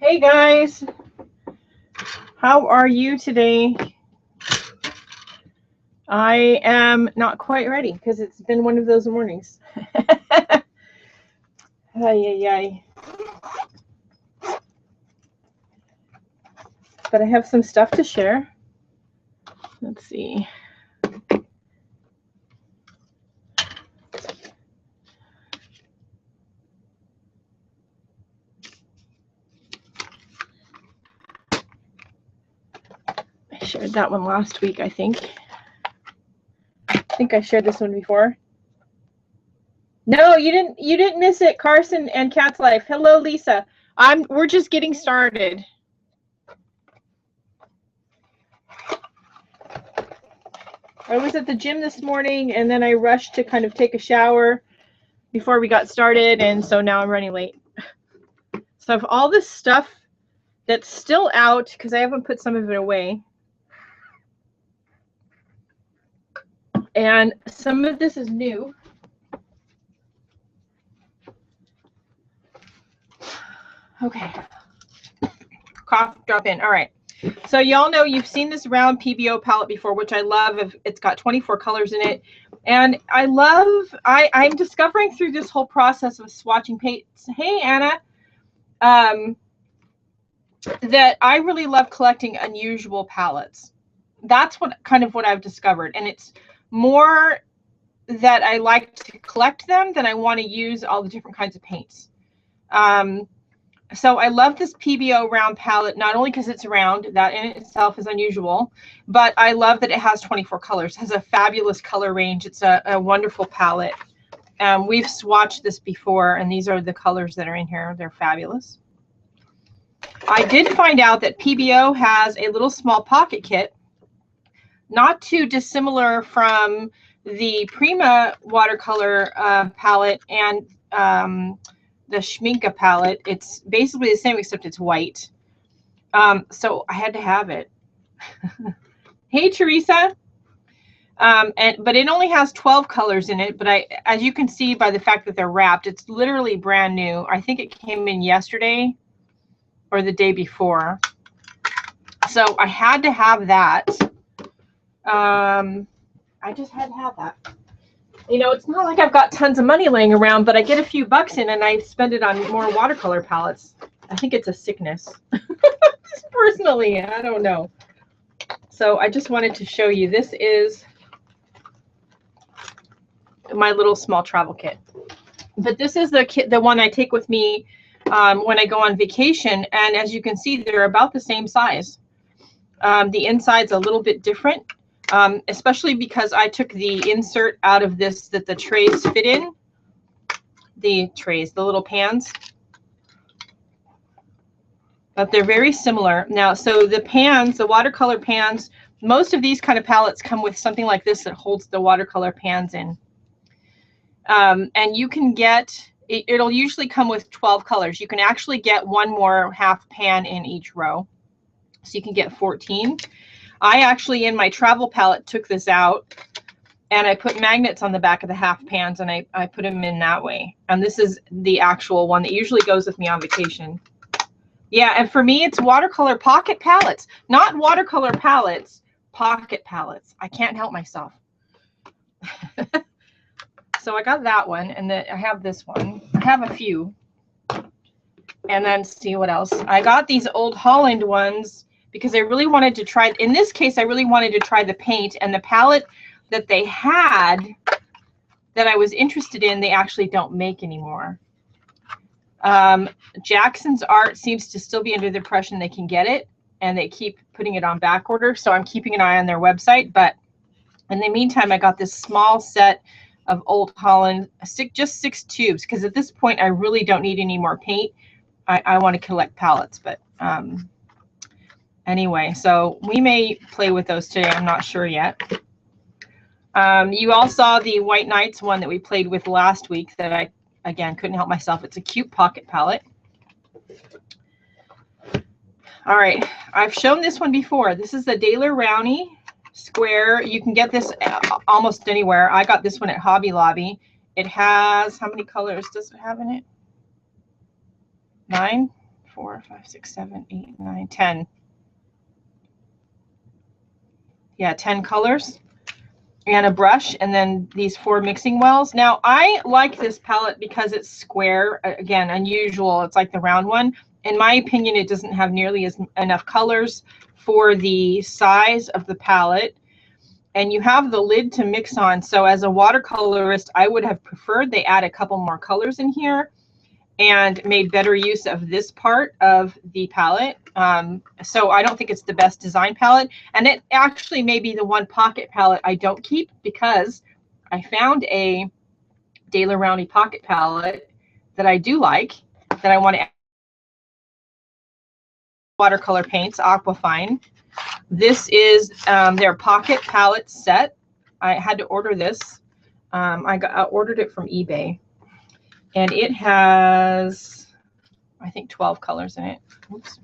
Hey guys, how are you today? I am not quite ready because it's been one of those mornings. Ay, ay, ay. But I have some stuff to share. Let's see. I shared that one last week, I think. I think I shared this one before. No, you didn't miss it. Carson and Cat's Life. Hello, Lisa. We're just getting started. I was at the gym this morning and then I rushed to kind of take a shower before we got started, and so now I'm running late. So I have all this stuff that's still out because I haven't put some of it away. And some of this is new. Okay. Cough, drop in. All right. So y'all know you've seen this round PBO palette before, which I love. It's got 24 colors in it. And I'm discovering through this whole process of swatching paints, hey, Anna, that I really love collecting unusual palettes. That's what I've discovered. And it's more that I like to collect them than I want to use all the different kinds of paints. So I love this PBO round palette, not only because it's round, that in itself is unusual, but I love that it has 24 colors. It has a fabulous color range. It's a wonderful palette. We've swatched this before, and these are the colors that are in here. They're fabulous. I did find out that PBO has a little small pocket kit, not too dissimilar from the Prima watercolor palette and the Schminke palette. It's basically the same except it's white. So I had to have it. Hey, Teresa. But it only has 12 colors in it. But as you can see by the fact that they're wrapped, it's literally brand new. I think it came in yesterday or the day before. So I had to have that. I just had to have that. You know, it's not like I've got tons of money laying around, but I get a few bucks in and I spend it on more watercolor palettes. I think it's a sickness. Personally, I don't know. So I just wanted to show you. This is my little small travel kit. But this is the kit, the one I take with me when I go on vacation. And as you can see, they're about the same size. The inside's a little bit different. Especially because I took the insert out of this that the trays fit in. The little pans. But they're very similar. Now, so the pans, the watercolor pans, most of these kind of palettes come with something like this that holds the watercolor pans in. And you can get, it'll usually come with 12 colors. You can actually get one more half pan in each row. So you can get 14. I actually, in my travel palette, took this out and I put magnets on the back of the half pans and I put them in that way. And this is the actual one that usually goes with me on vacation. Yeah, and for me, it's watercolor pocket palettes. Not watercolor palettes, pocket palettes. I can't help myself. So I got that one, and then I have this one. I have a few. And then see what else. I got these Old Holland ones because I really wanted to try, in this case, I really wanted to try the paint, and the palette that they had that I was interested in, they actually don't make anymore. Jackson's Art seems to still be under the impression they can get it, and they keep putting it on back order, so I'm keeping an eye on their website. But in the meantime, I got this small set of Old Holland, just 6 tubes, because at this point, I really don't need any more paint. I want to collect palettes, but anyway, so we may play with those today. I'm not sure yet. You all saw the White Nights one that we played with last week that I, again, couldn't help myself. It's a cute pocket palette. All right, I've shown this one before. This is the Daler Rowney Square. You can get this almost anywhere. I got this one at Hobby Lobby. It has, how many colors does it have in it? 9? 4, 5, 6, 7, 8, 9, 10. Yeah, 10 colors and a brush, and then these 4 mixing wells. Now, I like this palette because it's square. Again, unusual. It's like the round one. In my opinion, it doesn't have nearly enough colors for the size of the palette. And you have the lid to mix on. So as a watercolorist, I would have preferred they add a couple more colors in here and made better use of this part of the palette. So I don't think it's the best design palette. And it actually may be the one pocket palette I don't keep, because I found a Daler Rowney pocket palette that I do like, that I want to add. Watercolor paints, Aquafine. This is their pocket palette set. I had to order this. I ordered it from eBay. And it has, I think, 12 colors in it. Oops.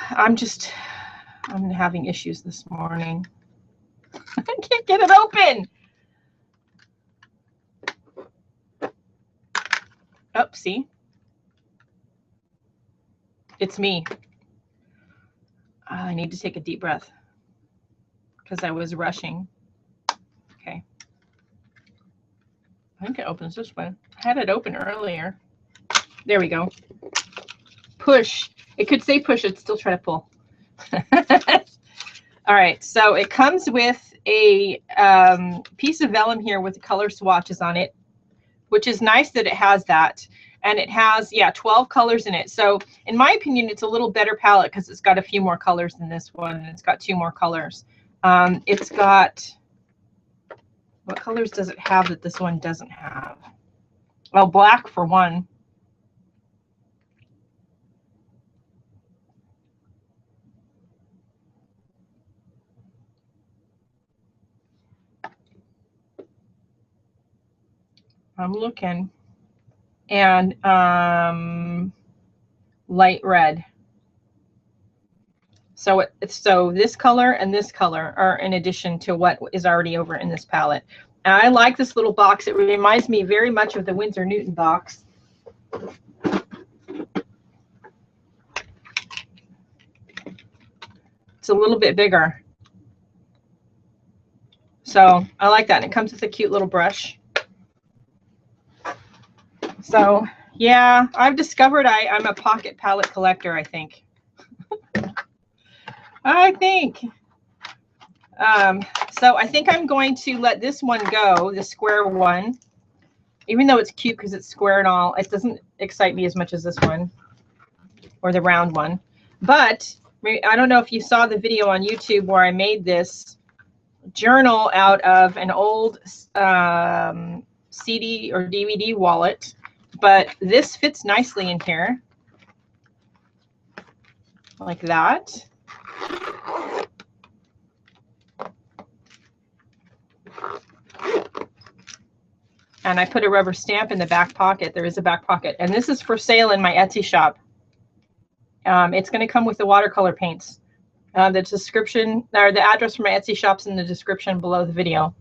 I'm having issues this morning. I can't get it open. Oh, see? It's me. I need to take a deep breath because I was rushing. Okay. I think it opens this way. I had it open earlier. There we go. Push. It could say push. It'd still try to pull. All right. So it comes with a piece of vellum here with the color swatches on it, which is nice that it has that. And it has, yeah, 12 colors in it. So in my opinion, it's a little better palette because it's got a few more colors than this one. And it's got 2 more colors. It's got, what colors does it have that this one doesn't have? Well, black for one. I'm looking. And light red. So so this color and this color are in addition to what is already over in this palette. And I like this little box. It reminds me very much of the Winsor Newton box. It's a little bit bigger. So I like that. And it comes with a cute little brush. So yeah, I've discovered I'm a pocket palette collector, I think. So I think I'm going to let this one go, the square one. Even though it's cute because it's square and all, it doesn't excite me as much as this one or the round one. But I don't know if you saw the video on YouTube where I made this journal out of an old CD or DVD wallet. But this fits nicely in here, like that. And I put a rubber stamp in the back pocket. There is a back pocket. And this is for sale in my Etsy shop. It's going to come with the watercolor paints. The description, or the address for my Etsy shop's in the description below the video.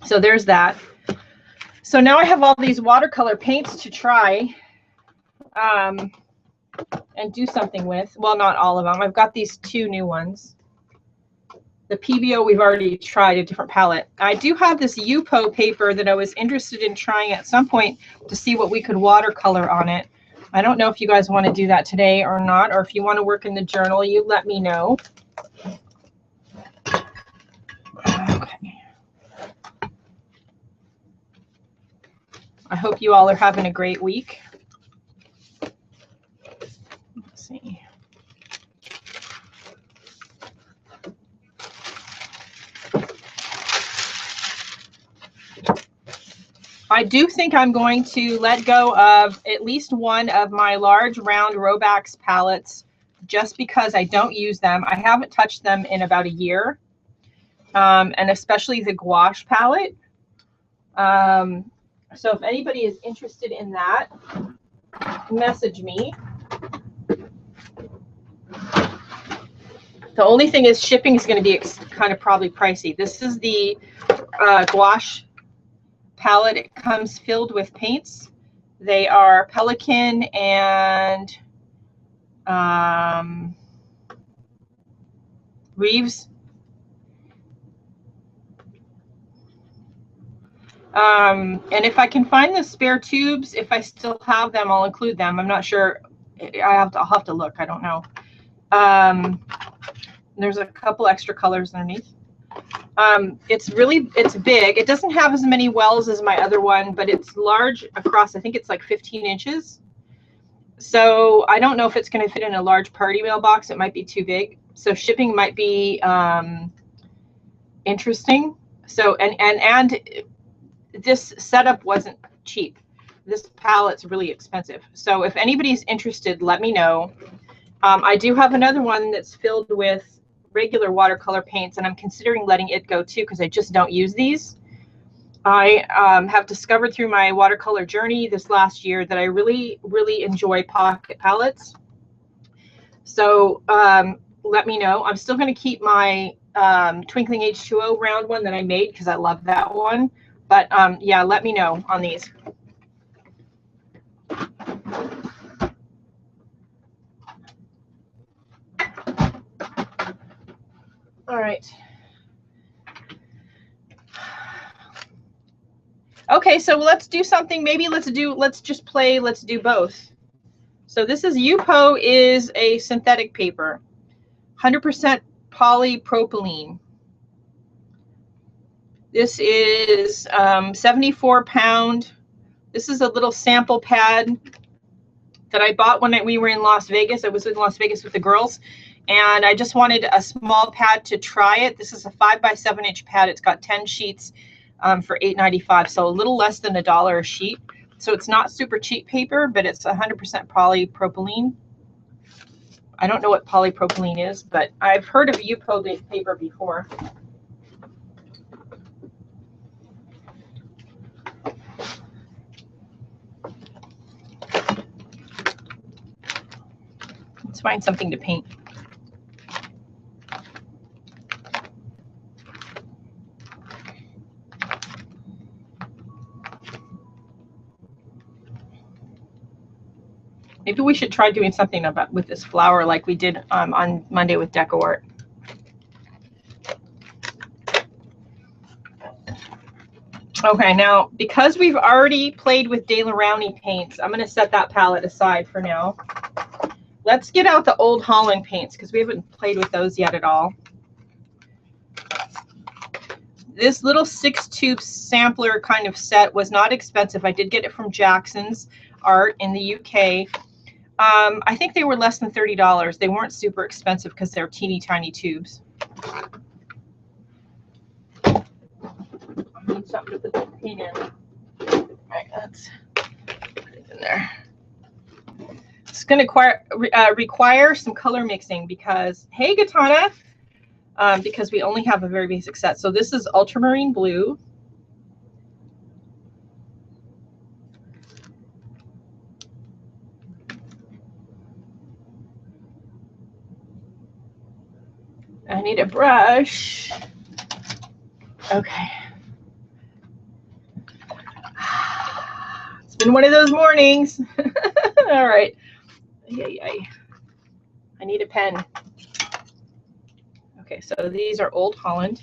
So there's that. So now I have all these watercolor paints to try and do something with. Well, not all of them. I've got these 2 new ones. The PBO we've already tried, a different palette. I do have this Yupo paper that I was interested in trying at some point to see what we could watercolor on it. I don't know if you guys want to do that today or not, or if you want to work in the journal, you let me know. Okay. I hope you all are having a great week. Let's see. I do think I'm going to let go of at least one of my large round Robax palettes just because I don't use them. I haven't touched them in about a year, and especially the gouache palette. So if anybody is interested in that, message me. The only thing is shipping is going to be kind of probably pricey. This is the gouache palette. It comes filled with paints. They are Pelican and Reeves. And if I can find the spare tubes, if I still have them, I'll include them. I'm not sure. I'll have to look. I don't know. There's a couple extra colors underneath. It's big. It doesn't have as many wells as my other one, but it's large across. I think it's like 15 inches. So I don't know if it's going to fit in a large party mailbox. It might be too big. So shipping might be interesting. So and this setup wasn't cheap. This palette's really expensive. So if anybody's interested, let me know. I do have another one that's filled with regular watercolor paints, and I'm considering letting it go too because I just don't use these. I have discovered through my watercolor journey this last year that I really, really enjoy pocket palettes. So let me know. I'm still going to keep my Twinkling H2O round one that I made because I love that one. But yeah, let me know on these. All right. Okay, so let's do something. Maybe let's do both. So this is Yupo is a synthetic paper, 100% polypropylene. This is 74 pound. This is a little sample pad that I bought when we were in Las Vegas. I was in Las Vegas with the girls, and I just wanted a small pad to try it. This is a 5 by 7 inch pad. It's got 10 sheets for $8.95, so a little less than $1 a sheet. So it's not super cheap paper, but it's 100% polypropylene. I don't know what polypropylene is, but I've heard of Yupo paper before. Let's find something to paint. Maybe we should try doing something with this flower like we did on Monday with Deco Art. Okay, now because we've already played with De La Rowney paints, I'm going to set that palette aside for now. Let's get out the Old Holland paints because we haven't played with those yet at all. This little 6-tube sampler kind of set was not expensive. I did get it from Jackson's Art in the UK. I think they were less than $30. They weren't super expensive because they're teeny tiny tubes. I need something to put the paint in. All right, let's put it in there. It's going to require some color mixing because, hey, Gatana, because we only have a very basic set. So this is ultramarine blue. I need a brush. Okay. It's been one of those mornings. All right. Yay. I need a pen. Okay, so these are Old Holland.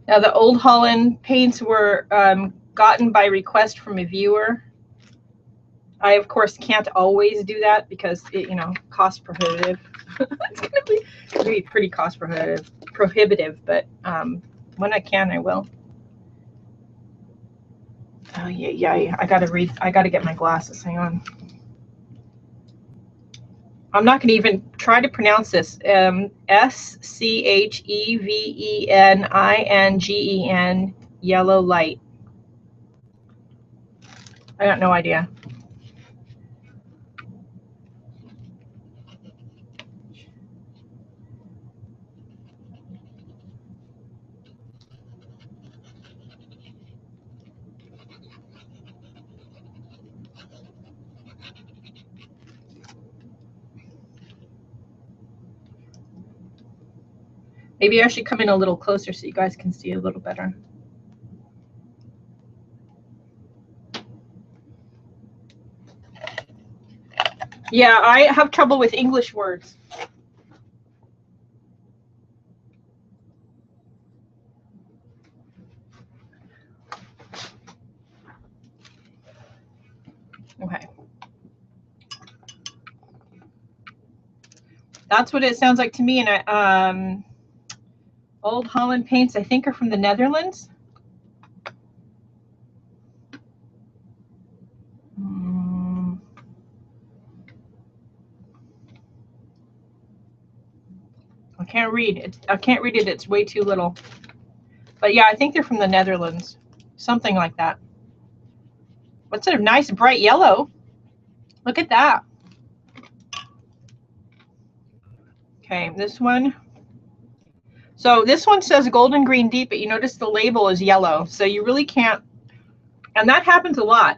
Now the Old Holland paints were gotten by request from a viewer. I of course can't always do that because it, cost prohibitive. It's gonna be pretty cost prohibitive, but when I can, I will. Oh yeah. I gotta get my glasses. Hang on. I'm not going to even try to pronounce this. SCHEVENINGEN, yellow light. I got no idea. Maybe I should come in a little closer so you guys can see a little better. Yeah, I have trouble with English words. Okay. That's what it sounds like to me. And Old Holland paints, I think, are from the Netherlands. I can't read it. I can't read it. It's way too little. But yeah, I think they're from the Netherlands. Something like that. What's a nice bright yellow? Look at that. Okay, this one. So this one says golden green deep, but you notice the label is yellow. So you really can't, and that happens a lot.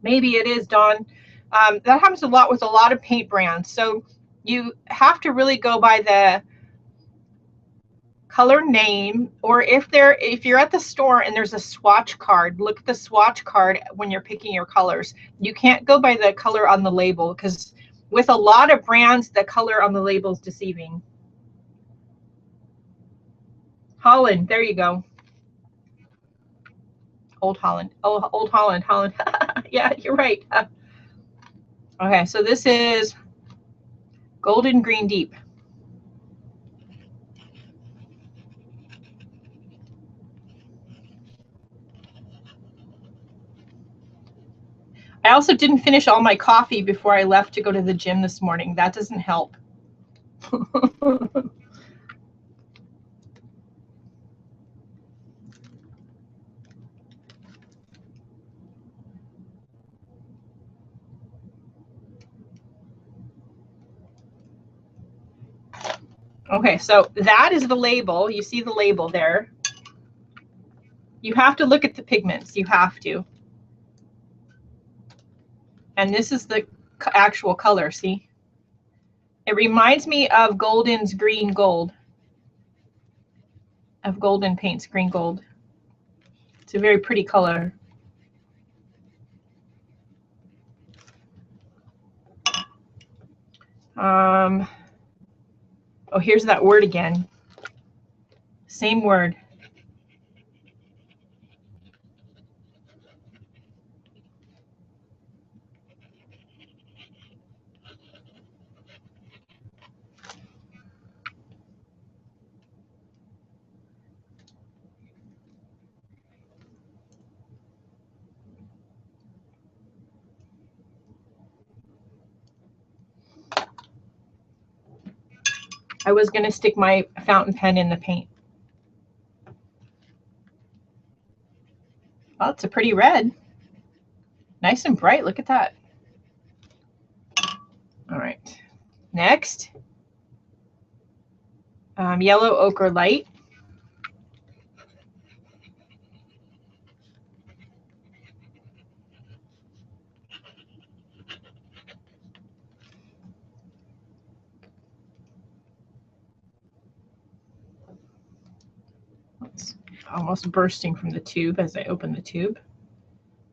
Maybe it is, Dawn. That happens a lot with a lot of paint brands. So you have to really go by the color name, or if you're at the store and there's a swatch card, look at the swatch card when you're picking your colors. You can't go by the color on the label, because with a lot of brands, the color on the label is deceiving. Holland, there you go. Old Holland. Oh, Old Holland, Holland. Yeah, you're right. Okay, so this is golden green deep. I also didn't finish all my coffee before I left to go to the gym this morning. That doesn't help. Okay, so that is the label. You see the label there. You have to look at the pigments. You have to. And this is the actual color, see? It reminds me of Golden's green gold. Of Golden Paints green gold. It's a very pretty color. Oh, here's that word again. Same word. I was going to stick my fountain pen in the paint. Oh, it's a pretty red. Nice and bright. Look at that. All right. Next, yellow ochre light. It's almost bursting from the tube as I open the tube.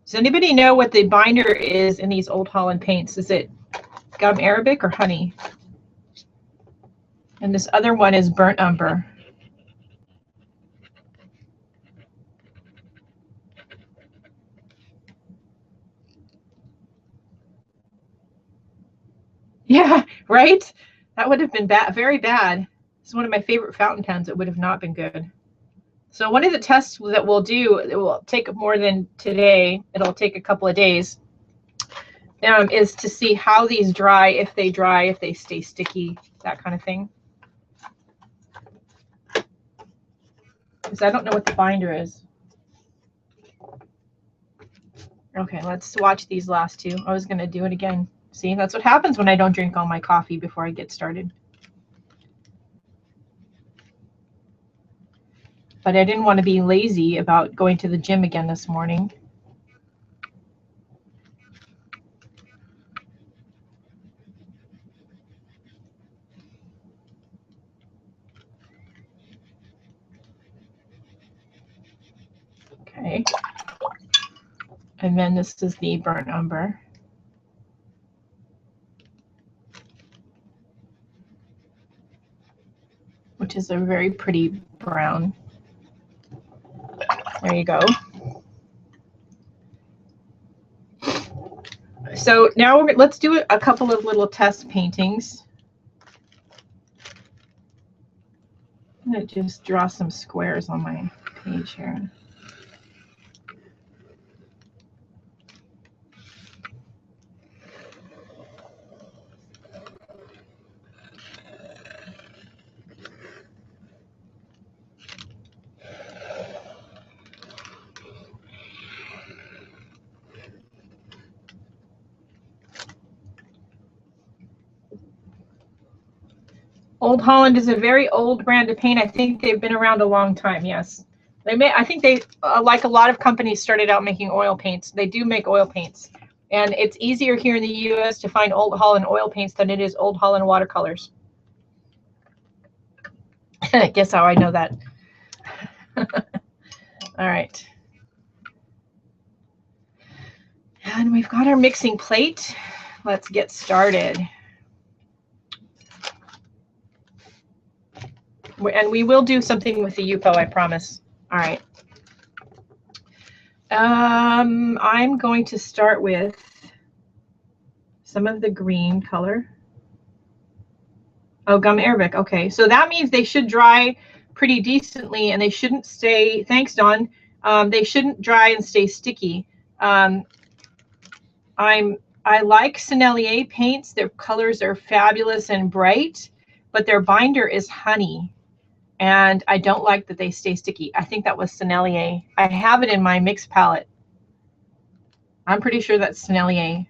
Does anybody know what the binder is in these Old Holland paints? Is it gum arabic or honey? And this other one is burnt umber. Yeah, right? That would have been bad, very bad. It's one of my favorite fountain pens. It would have not been good. So one of the tests that we'll do, it will take more than today, it'll take a couple of days, is to see how these dry, if they stay sticky, that kind of thing. Because I don't know what the binder is. Okay, let's watch these last two. I was going to do it again. See, that's what happens when I don't drink all my coffee before I get started. But I didn't want to be lazy about going to the gym again this morning. Okay. And then this is the burnt umber, which is a very pretty brown. There you go. So now let's do a couple of little test paintings. I'm going to just draw some squares on my page here. Old Holland is a very old brand of paint. I think they've been around a long time. Yes, I think they, like a lot of companies, started out making oil paints. They do make oil paints, and it's easier here in the U.S. to find Old Holland oil paints than it is Old Holland watercolors. Guess how I know that. All right, and we've got our mixing plate. Let's get started. And we will do something with the Yupo, I promise. All right. I'm going to start with some of the green color. Oh, gum arabic. Okay, so that means they should dry pretty decently, and they shouldn't stay. Thanks, Dawn. They shouldn't dry and stay sticky. I like Sennelier paints. Their colors are fabulous and bright, but their binder is honey. And I don't like that they stay sticky. I think that was Sennelier. I have it in my mixed palette. I'm pretty sure that's Sennelier,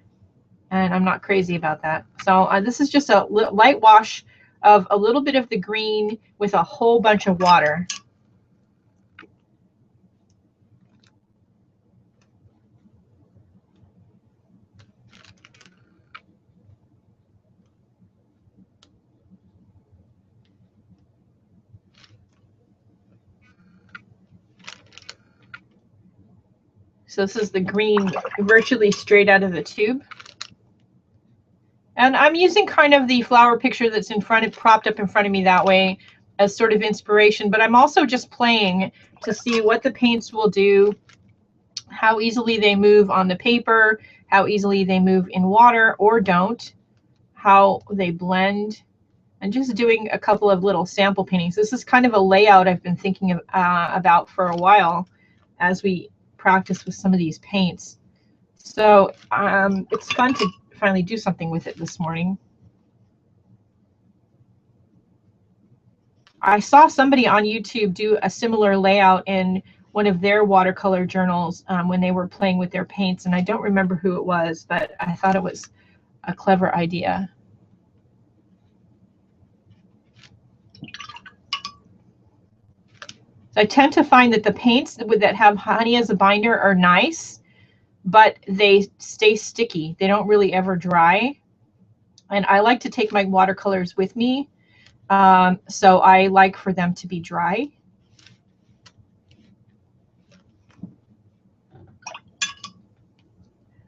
and I'm not crazy about that. So this is just a light wash of a little bit of the green with a whole bunch of water. So this is the green virtually straight out of the tube. And I'm using kind of the flower picture that's propped up in front of me that way as sort of inspiration, but I'm also just playing to see what the paints will do, how easily they move on the paper, how easily they move in water or don't, how they blend, and just doing a couple of little sample paintings. This is kind of a layout I've been thinking of, about for a while as we practice with some of these paints. So it's fun to finally do something with it this morning. I saw somebody on YouTube do a similar layout in one of their watercolor journals when they were playing with their paints, and I don't remember who it was, but I thought it was a clever idea. So I tend to find that the paints that have honey as a binder are nice, but they stay sticky. They don't really ever dry. And I like to take my watercolors with me, so I like for them to be dry.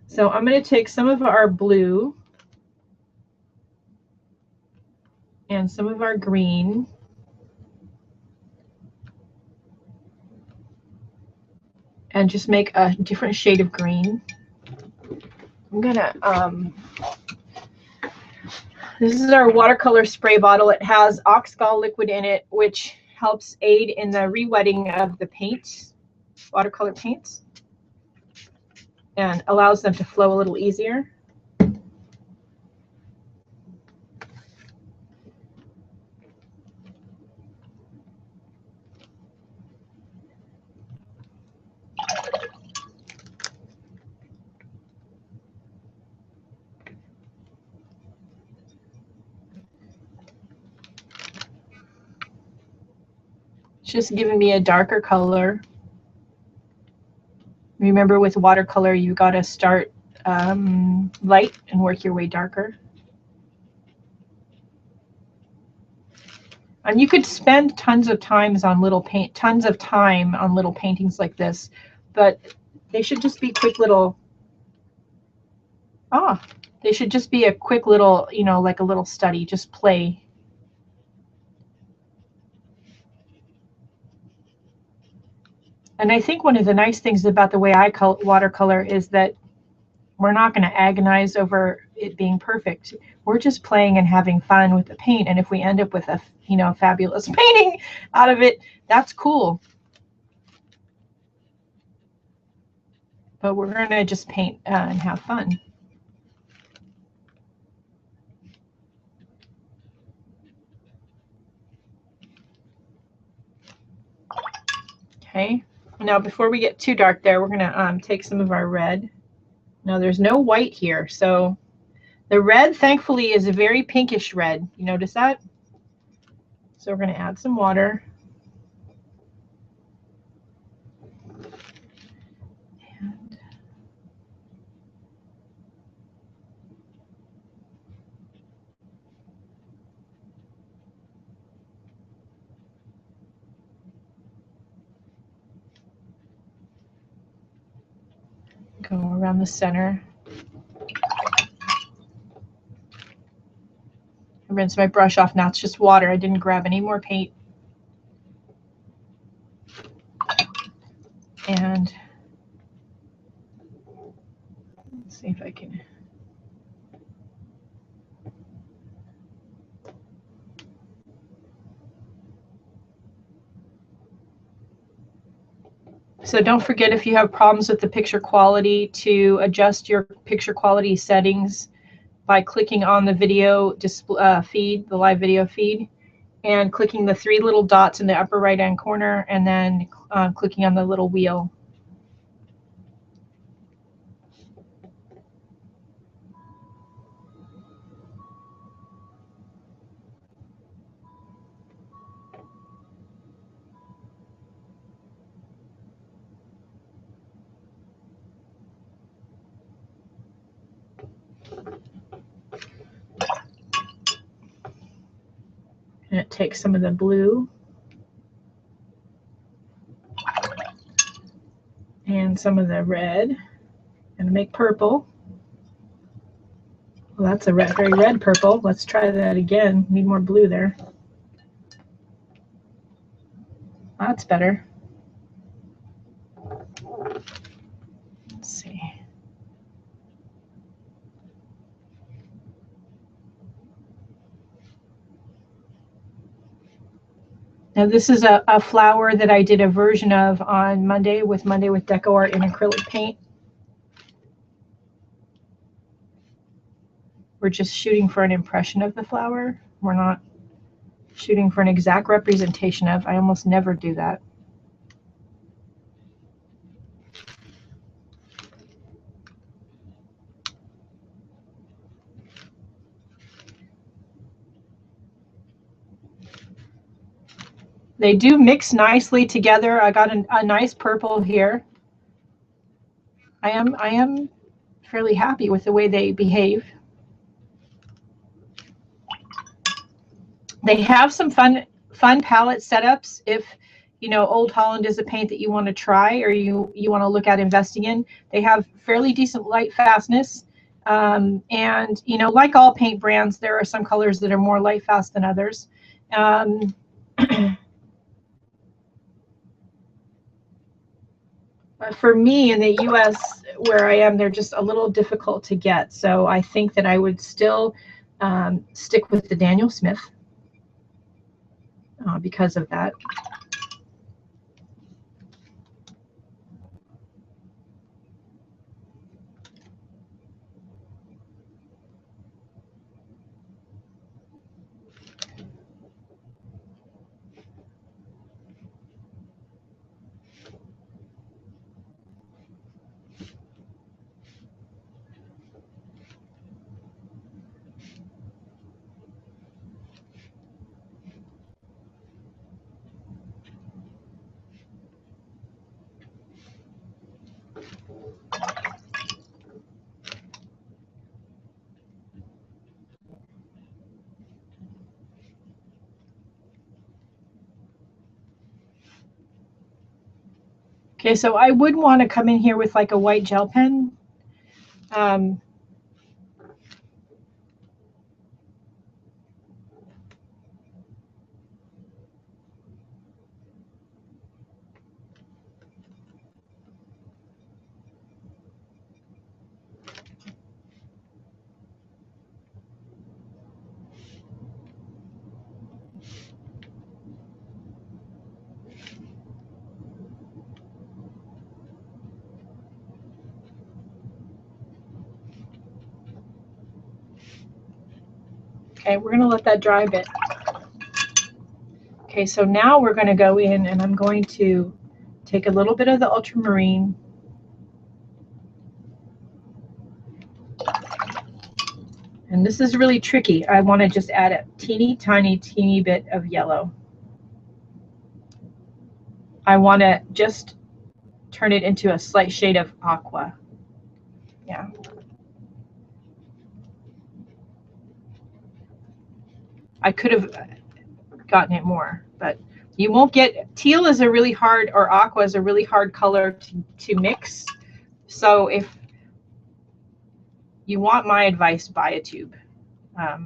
So I'm going to take some of our blue and some of our green, and just make a different shade of green. I'm gonna, this is our watercolor spray bottle. It has Oxgall liquid in it, which helps aid in the re-wetting of the paint, watercolor paints, and allows them to flow a little easier. just giving me a darker color. Remember, with watercolor, you got to start light and work your way darker. And you could spend tons of time on little paintings like this, but they should just be quick little. They should just be a quick little, you know, like a little study. Just play. And I think one of the nice things about the way I watercolor is that we're not going to agonize over it being perfect. We're just playing and having fun with the paint. And if we end up with a, you know, fabulous painting out of it, that's cool. But we're going to just paint and have fun. Okay. Now, before we get too dark there, we're going to take some of our red. Now, there's no white here, so the red, thankfully, is a very pinkish red. You notice that? So we're going to add some water. And go around the center. I rinse my brush off. Now it's just water. I didn't grab any more paint. And let's see if I can. So don't forget, if you have problems with the picture quality, to adjust your picture quality settings by clicking on the video feed, the live video feed, and clicking the 3 little dots in the upper right hand corner, and then clicking on the little wheel. And it takes some of the blue and some of the red and make purple. Well, that's a very red purple. Let's try that again. Need more blue there. That's better. Let's see. Now this is a flower that I did a version of on Monday with Deco Art in acrylic paint. We're just shooting for an impression of the flower. We're not shooting for an exact representation of. I almost never do that. They do mix nicely together. I got a nice purple here. I am fairly happy with the way they behave. They have some fun palette setups. If you know Old Holland is a paint that you want to try, or you want to look at investing in, they have fairly decent light fastness. And you know, like all paint brands, there are some colors that are more light fast than others. For me in the US where I am, they're just a little difficult to get. So I think that I would still stick with the Daniel Smith because of that. Okay, so I would want to come in here with like a white gel pen. Okay, we're going to let that dry a bit. Okay, so now we're going to go in and I'm going to take a little bit of the ultramarine. And this is really tricky. I want to just add a teeny bit of yellow. I want to just turn it into a slight shade of aqua. Yeah. I could have gotten it more, but you won't get, teal is a really hard, or aqua is a really hard color to mix. So if you want my advice, buy a tube.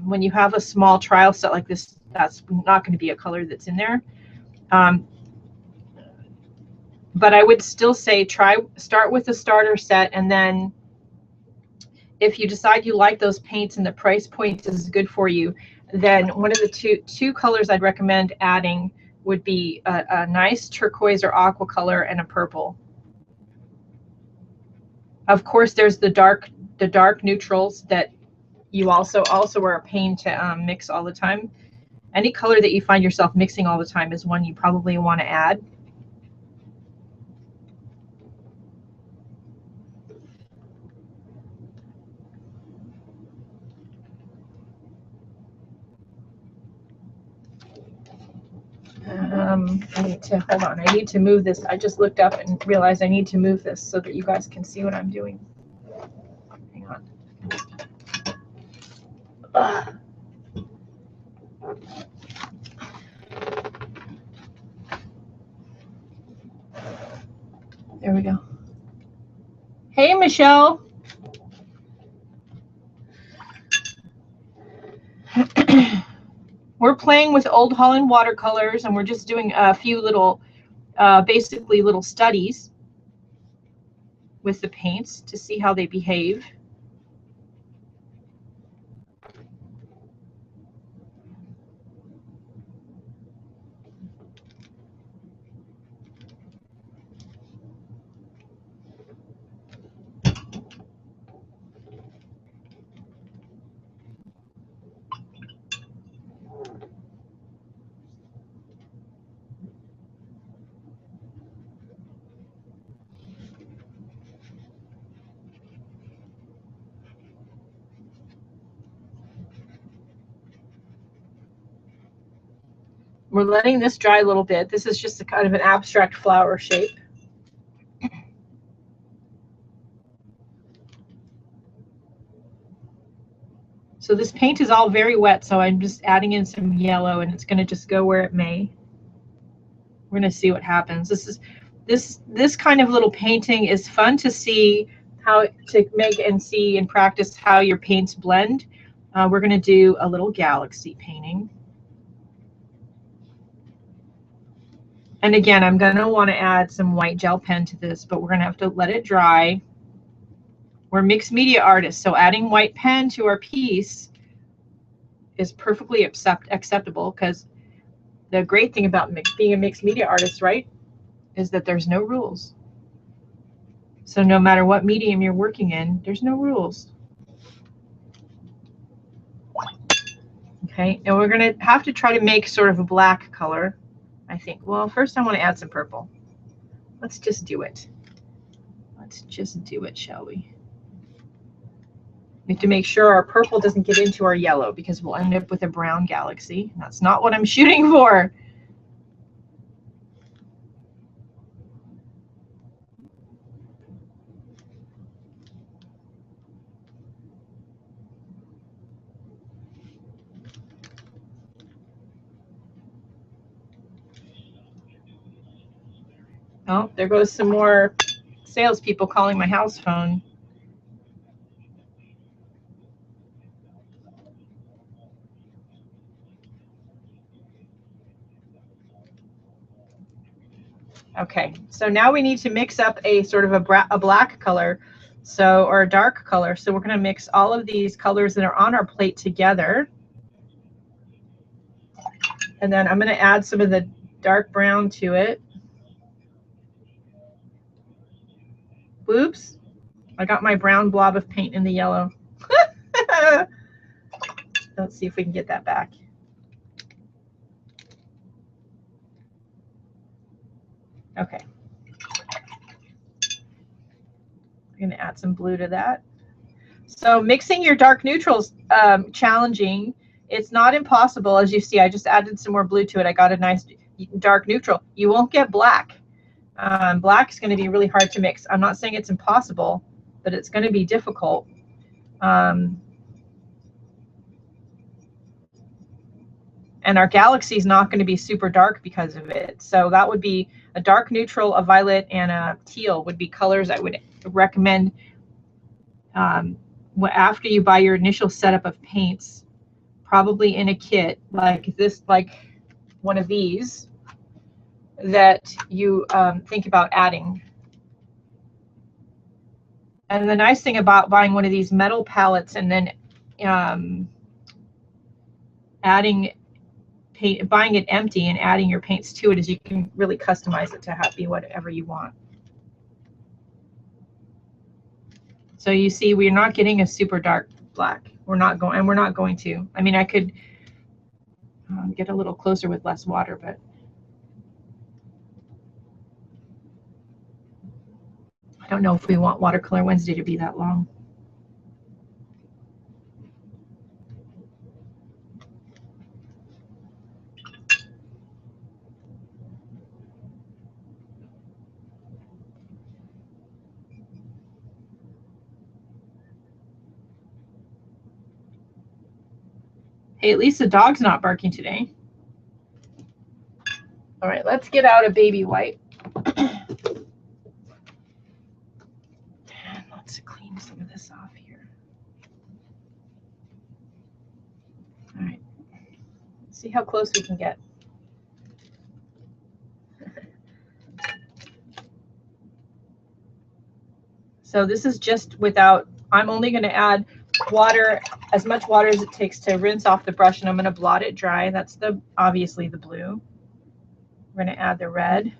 When you have a small trial set like this, that's not going to be a color that's in there. But I would still say start with a starter set, and then if you decide you like those paints and the price point is good for you, then one of the two colors I'd recommend adding would be a nice turquoise or aqua color and a purple. Of course, there's the dark neutrals that you also are a pain to mix all the time. Any color that you find yourself mixing all the time is one you probably want to add. I need to, hold on, I need to move this. I just looked up and realized I need to move this so that you guys can see what I'm doing. Hang on. There we go. Hey, Michelle. We're playing with Old Holland watercolors, and we're just doing a few little, basically little studies with the paints to see how they behave. We're letting this dry a little bit. This is just a kind of an abstract flower shape. So this paint is all very wet, so I'm just adding in some yellow, and it's going to just go where it may. We're going to see what happens. This kind of little painting is fun to see how to make and see and practice how your paints blend. We're going to do a little galaxy painting. And again, I'm going to want to add some white gel pen to this, but we're going to have to let it dry. We're mixed media artists, so adding white pen to our piece is perfectly acceptable, because the great thing about being a mixed media artist, right, is that there's no rules. So no matter what medium you're working in, there's no rules. Okay, and we're going to have to try to make sort of a black color, I think. Well, first I want to add some purple. Let's just do it. Let's just do it, shall we? We have to make sure our purple doesn't get into our yellow, because we'll end up with a brown galaxy. That's not what I'm shooting for. Oh, there goes some more salespeople calling my house phone. Okay, so now we need to mix up a sort of a black color, so, or a dark color. So we're going to mix all of these colors that are on our plate together. And then I'm going to add some of the dark brown to it. Whoops, I got my brown blob of paint in the yellow. Let's see if we can get that back. Okay. I'm going to add some blue to that. So mixing your dark neutrals challenging. It's not impossible. As you see, I just added some more blue to it. I got a nice dark neutral. You won't get black. Black is going to be really hard to mix. I'm not saying it's impossible, but it's going to be difficult. And our galaxy is not going to be super dark because of it. So that would be a dark neutral, a violet, and a teal would be colors I would recommend after you buy your initial setup of paints, probably in a kit like this, like one of these, that you think about adding. And the nice thing about buying one of these metal palettes and then adding paint, buying it empty and adding your paints to it, is you can really customize it to be whatever you want. So you see, we're not getting a super dark black. We're not going to. I mean, I could get a little closer with less water, but I don't know if we want Watercolor Wednesday to be that long. Hey, at least the dog's not barking today. All right, let's get out a baby white. And let's clean some of this off here. All right, let's see how close we can get. So this is just without, I'm only going to add water, as much water as it takes to rinse off the brush, and I'm going to blot it dry. That's obviously the blue. We're going to add the red.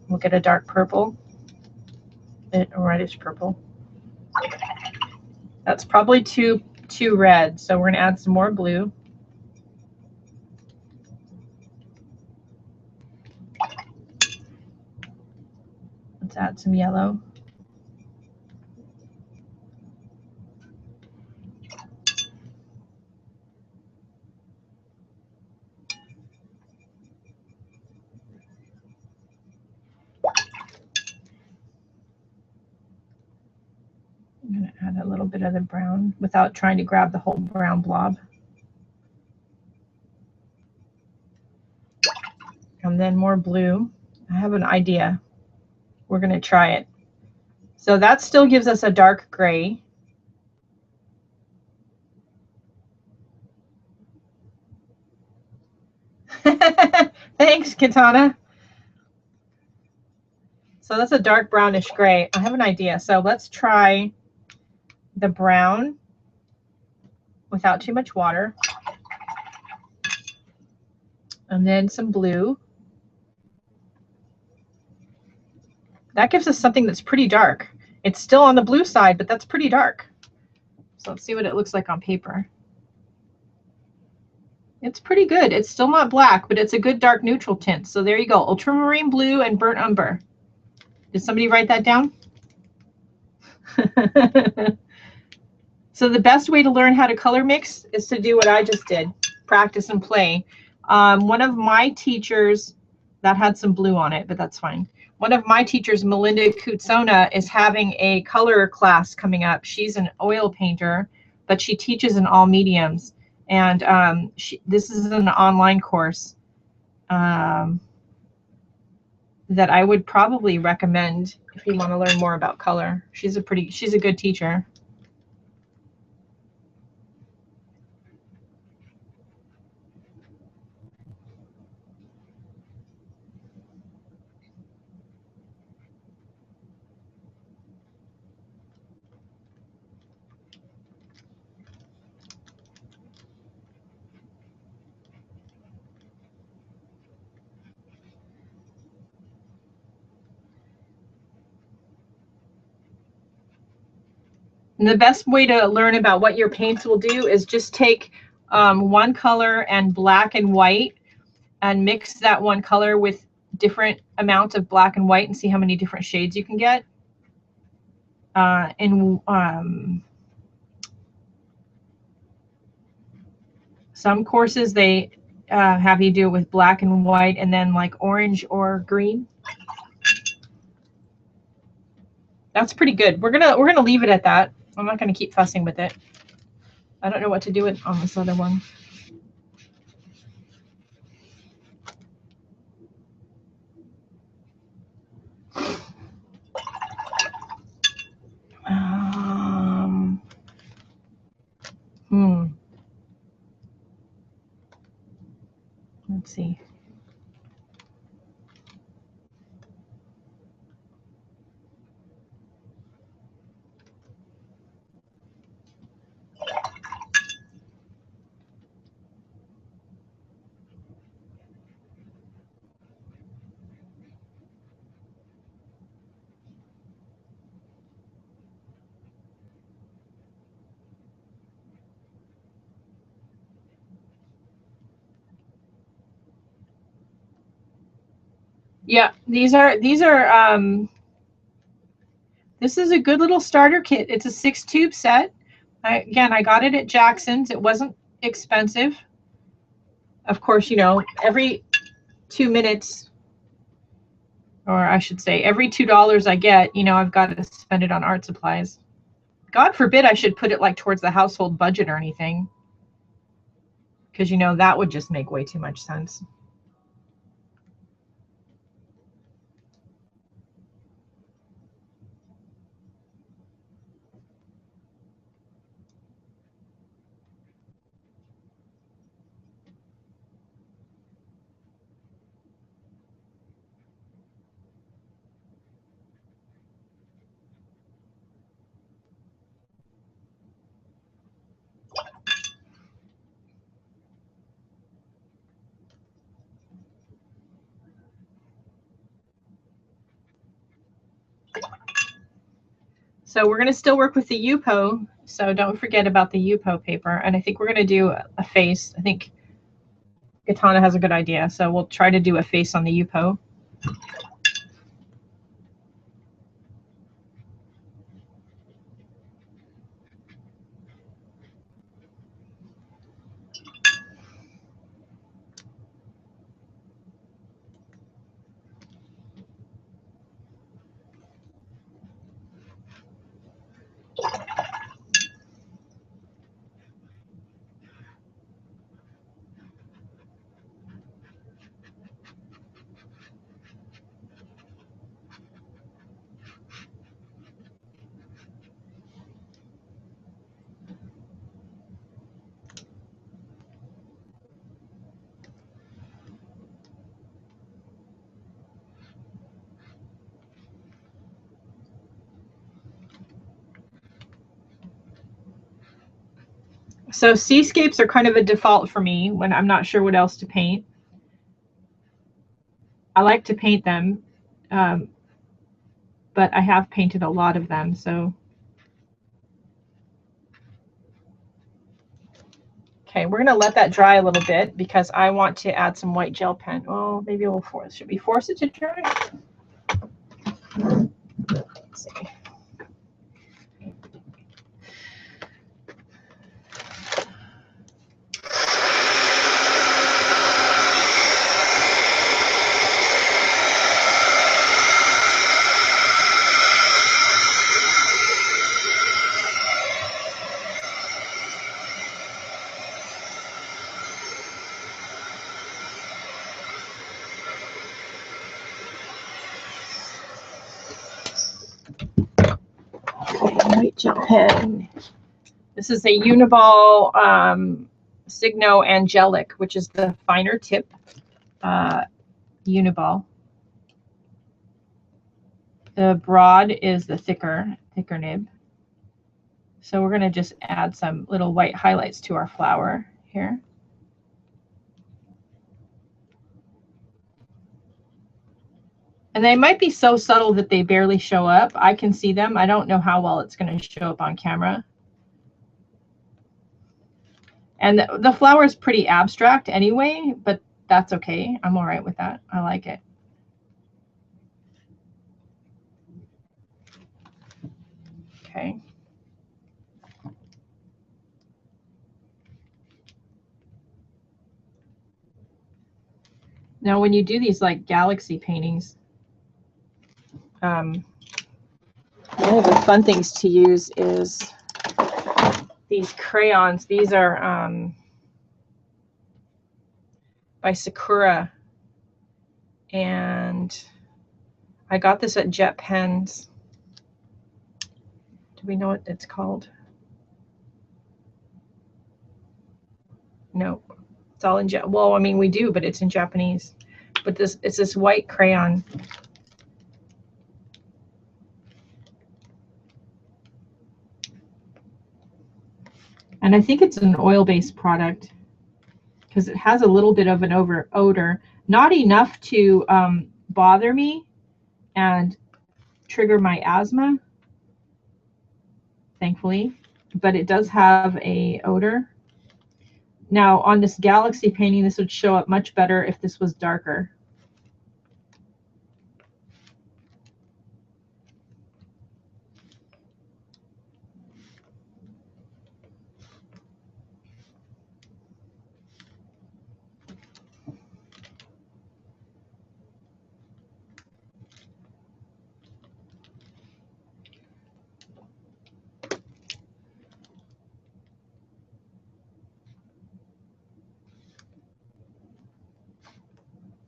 We'll get a dark purple, a reddish purple. That's probably too red, so we're going to add some more blue. Let's add some yellow. I'm going to add a little bit of the brown without trying to grab the whole brown blob. And then more blue. I have an idea. We're going to try it. So that still gives us a dark gray. Thanks, Katana. So that's a dark brownish gray. I have an idea. So let's try the brown without too much water. And then some blue. That gives us something that's pretty dark. It's still on the blue side, but that's pretty dark. So let's see what it looks like on paper. It's pretty good. It's still not black, but it's a good dark neutral tint. So there you go. Ultramarine blue and burnt umber. Did somebody write that down? So the best way to learn how to color mix is to do what I just did. Practice and play. One of my teachers, that had some blue on it, but that's fine. One of my teachers, Melinda Kutsona, is having a color class coming up. She's an oil painter, but she teaches in all mediums. And this is an online course. that I would probably recommend if you want to learn more about color. She's a good teacher. And the best way to learn about what your paints will do is just take one color and black and white and mix that one color with different amounts of black and white and see how many different shades you can get. Some courses, they have you do it with black and white and then like orange or green. That's pretty good. We're gonna leave it at that. I'm not gonna keep fussing with it. I don't know what to do with on this other one. Let's see. Yeah, this is a good little starter kit. It's a 6-tube set. Again, I got it at Jackson's. It wasn't expensive. Of course, you know, every 2 minutes, or I should say every $2 I get, you know, I've got to spend it on art supplies. God forbid I should put it like towards the household budget or anything, because, you know, that would just make way too much sense. So we're going to still work with the Yupo, so don't forget about the Yupo paper. And I think we're going to do a face. I think Katana has a good idea, so we'll try to do a face on the Yupo. So seascapes are kind of a default for me when I'm not sure what else to paint. I like to paint them, but I have painted a lot of them, so. Okay, we're gonna let that dry a little bit because I want to add some white gel pen. Oh, maybe we'll force, should we force it to dry? Let's see. jet pen. This is a Uniball Signo Angelic, which is the finer tip Uniball. The broad is the thicker nib. So we're going to just add some little white highlights to our flower here. And they might be so subtle that they barely show up. I can see them. I don't know how well it's going to show up on camera. And the flower is pretty abstract anyway, but that's okay. I'm all right with that. I like it. Okay. Now, when you do these like galaxy paintings, one of the fun things to use is these crayons. These are by Sakura, and I got this at Jet Pens. Do we know what it's called? No, it's all in well, I mean, we do, but it's in Japanese. But it's this white crayon. And I think it's an oil-based product because it has a little bit of an odor, not enough to bother me and trigger my asthma, thankfully, but it does have a odor. Now on this galaxy painting, this would show up much better if this was darker.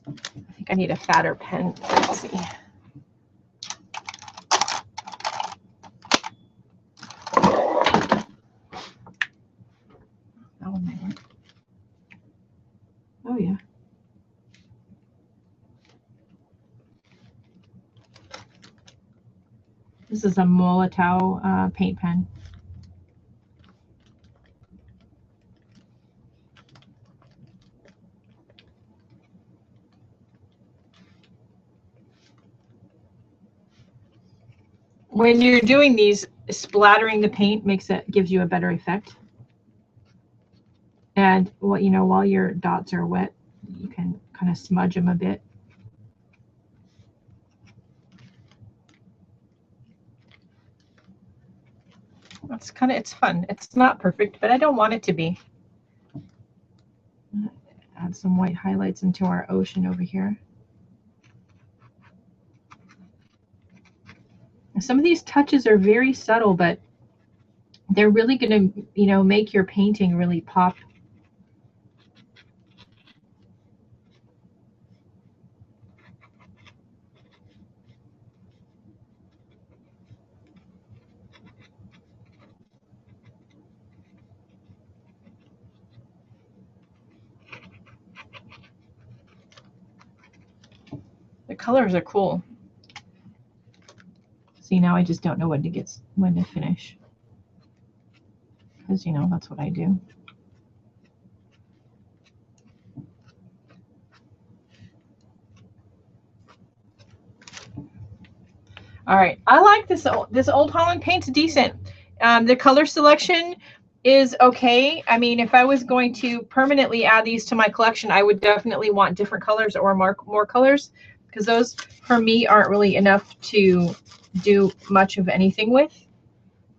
I think I need a fatter pen. Let's see. That one might work. Oh yeah. This is a Molotow paint pen. When you're doing these, splattering the paint gives you a better effect. And what while your dots are wet, you can kind of smudge them a bit. It's fun. It's not perfect, but I don't want it to be. Add some white highlights into our ocean over here. Some of these touches are very subtle, but they're really going to, make your painting really pop. The colors are cool. See, now I just don't know when to finish. Because, that's what I do. All right, I like this Old Holland paint's decent. The color selection is okay. I mean, if I was going to permanently add these to my collection, I would definitely want different colors or more colors, because those for me aren't really enough to do much of anything with.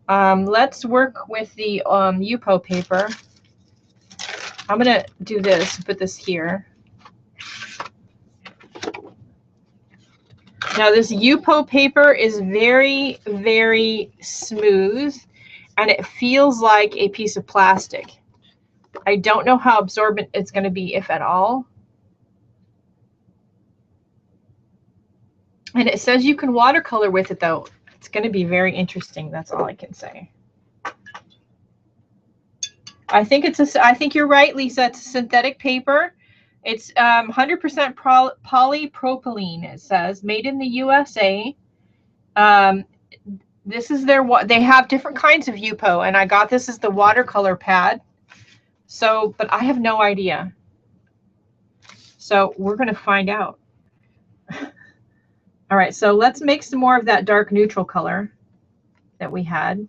Let's work with the Yupo paper. I'm gonna do this, put this here. Now this Yupo paper is very, very smooth, and it feels like a piece of plastic. I don't know how absorbent it's going to be, if at all. And it says you can watercolor with it, though. It's going to be very interesting. That's all I can say. I think I think you're right, Lisa. It's a synthetic paper. It's 100% polypropylene. It says made in the USA. This is they have different kinds of Yupo, and I got this as the watercolor pad. So, but I have no idea. So we're going to find out. All right, so let's make some more of that dark neutral color that we had.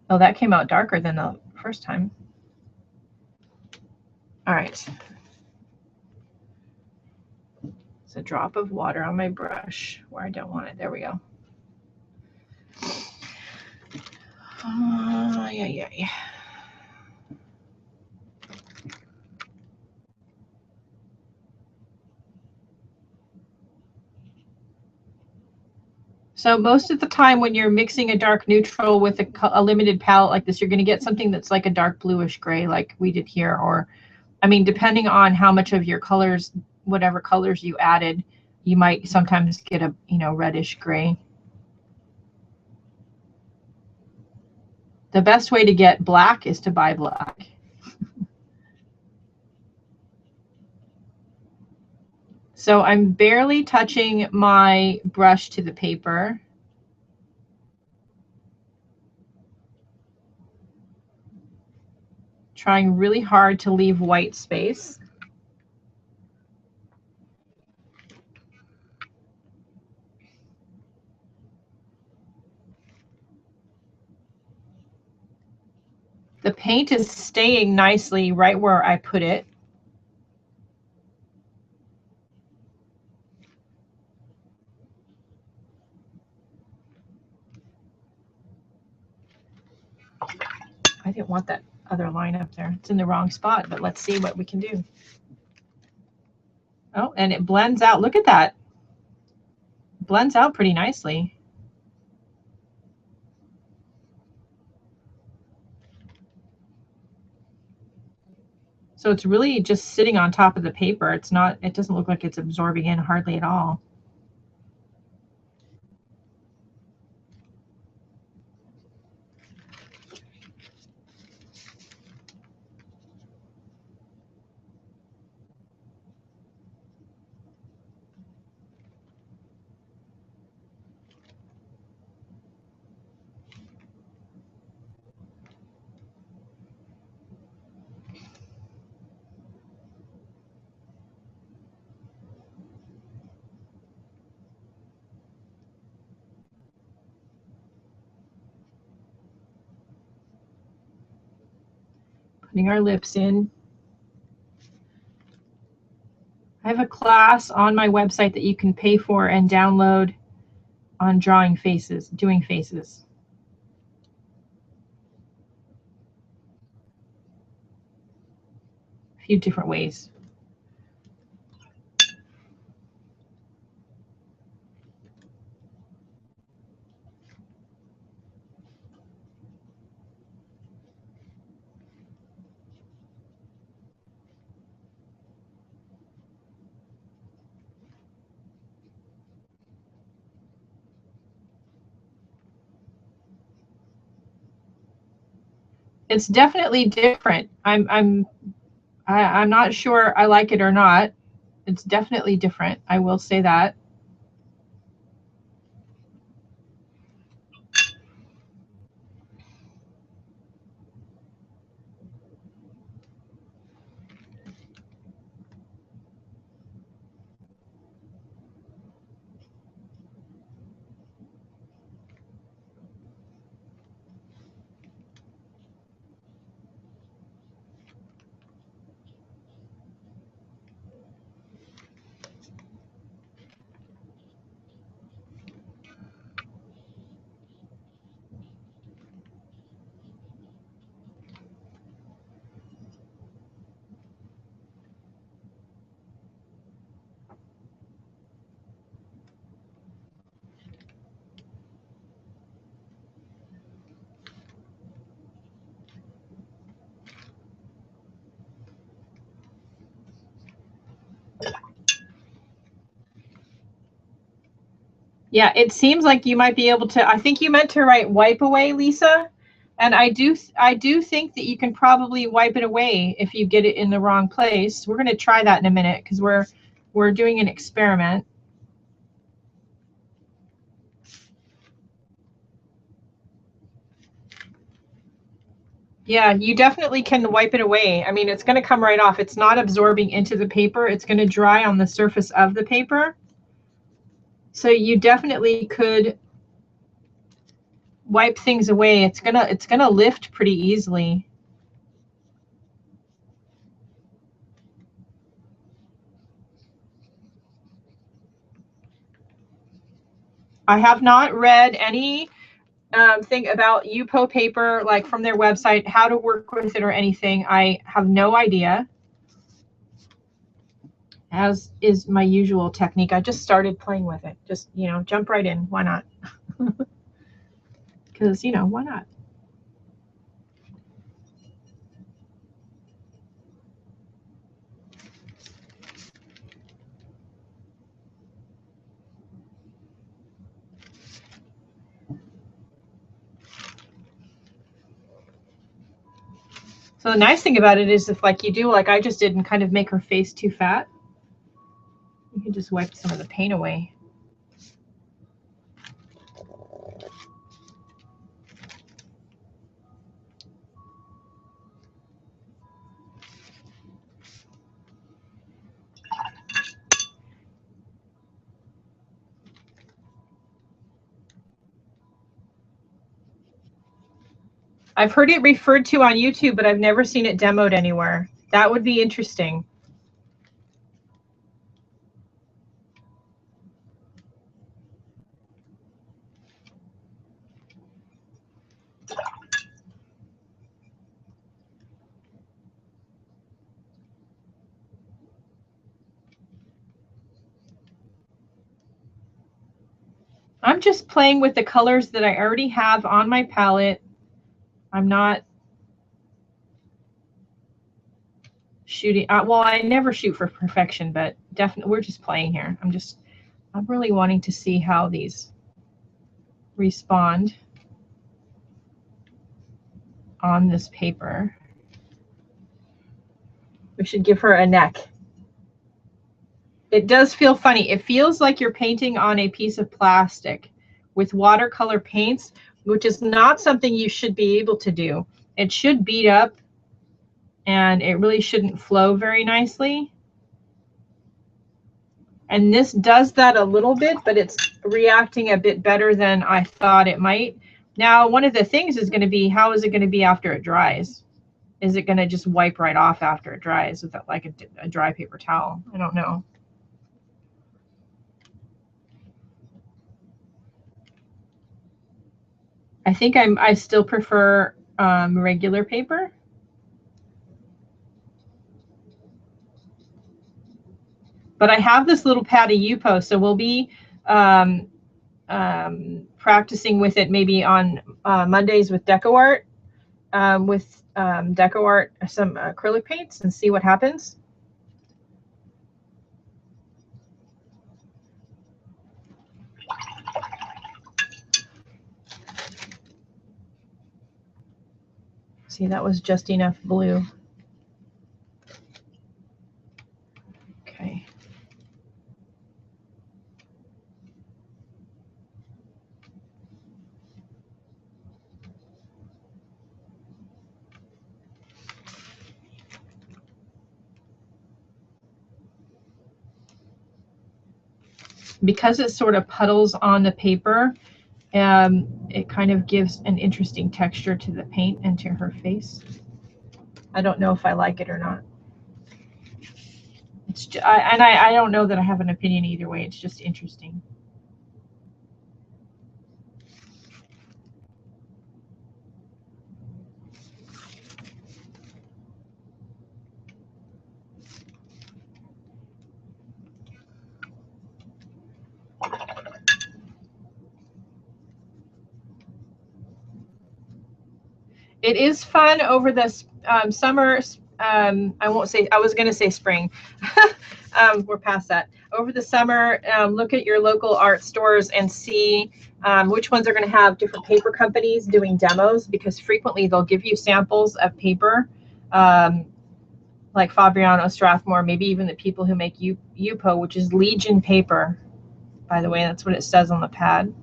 Oh, that came out darker than the first time. All right. It's a drop of water on my brush where I don't want it. There we go. Yeah. So most of the time when you're mixing a dark neutral with a limited palette like this, you're going to get something that's like a dark bluish gray like we did here. Or, I mean, depending on how much of your colors, whatever colors you added, you might sometimes get a, reddish gray. The best way to get black is to buy black. So I'm barely touching my brush to the paper. Trying really hard to leave white space. The paint is staying nicely right where I put it. I didn't want that other line up there. It's in the wrong spot, but let's see what we can do. Oh, and it blends out. Look at that. It blends out pretty nicely. So it's really just sitting on top of the paper. It's not, it doesn't look like it's absorbing in hardly at all. Putting our lips in. I have a class on my website that you can pay for and download on drawing faces, doing faces. A few different ways. It's definitely different. I'm not sure I like it or not. It's definitely different. I will say that. Yeah, it seems like you might be able to, I think you meant to write wipe away, Lisa. And I do think that you can probably wipe it away if you get it in the wrong place. We're going to try that in a minute because we're doing an experiment. Yeah, you definitely can wipe it away. I mean, it's going to come right off. It's not absorbing into the paper. It's going to dry on the surface of the paper. So you definitely could wipe things away. It's gonna lift pretty easily. I have not read any thing about Yupo paper, like from their website, how to work with it or anything. I have no idea, as is my usual technique. I just started playing with it. Just, you know, jump right in. Why not? Because, you know, why not? So the nice thing about it is if, like, you do like I just did and kind of make her face too fat, you can just wipe some of the paint away. I've heard it referred to on YouTube, but I've never seen it demoed anywhere. That would be interesting. I'm just playing with the colors that I already have on my palette. I'm not shooting. Well, I never shoot for perfection, but definitely we're just playing here. I'm really wanting to see how these respond on this paper. We should give her a neck. It does feel funny. It feels like you're painting on a piece of plastic with watercolor paints, which is not something you should be able to do. It should bead up and it really shouldn't flow very nicely. And this does that a little bit, but it's reacting a bit better than I thought it might. Now, one of the things is going to be, how is it going to be after it dries? Is it going to just wipe right off after it dries with like a dry paper towel? I don't know. I think I still prefer regular paper. But I have this little pad of Yupo, so we'll be practicing with it maybe on Mondays with DecoArt, DecoArt, some acrylic paints, and see what happens. See, that was just enough blue. Okay. Because it sort of puddles on the paper, it kind of gives an interesting texture to the paint and to her face. I don't know if I like it or not. It's just, I don't know that I have an opinion either way. It's just interesting. It is fun over the summer. I won't say, I was going to say spring. We're past that. over the summer, look at your local art stores and see which ones are going to have different paper companies doing demos, because frequently they'll give you samples of paper, like Fabriano, Strathmore, maybe even the people who make Yupo, which is Legion paper. By the way, that's what it says on the pad.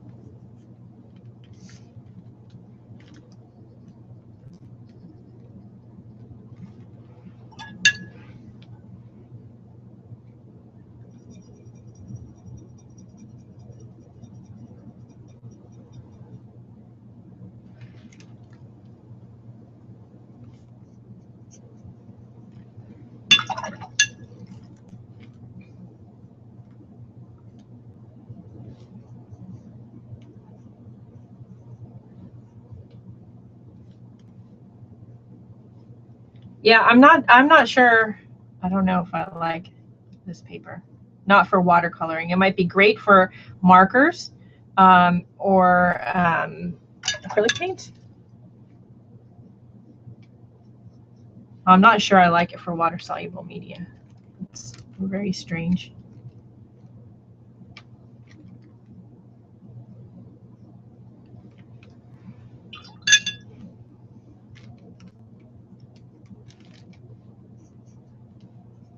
Yeah, I'm not sure. I don't know if I like this paper. Not for watercoloring. It might be great for markers or acrylic paint. I'm not sure I like it for water-soluble media. It's very strange.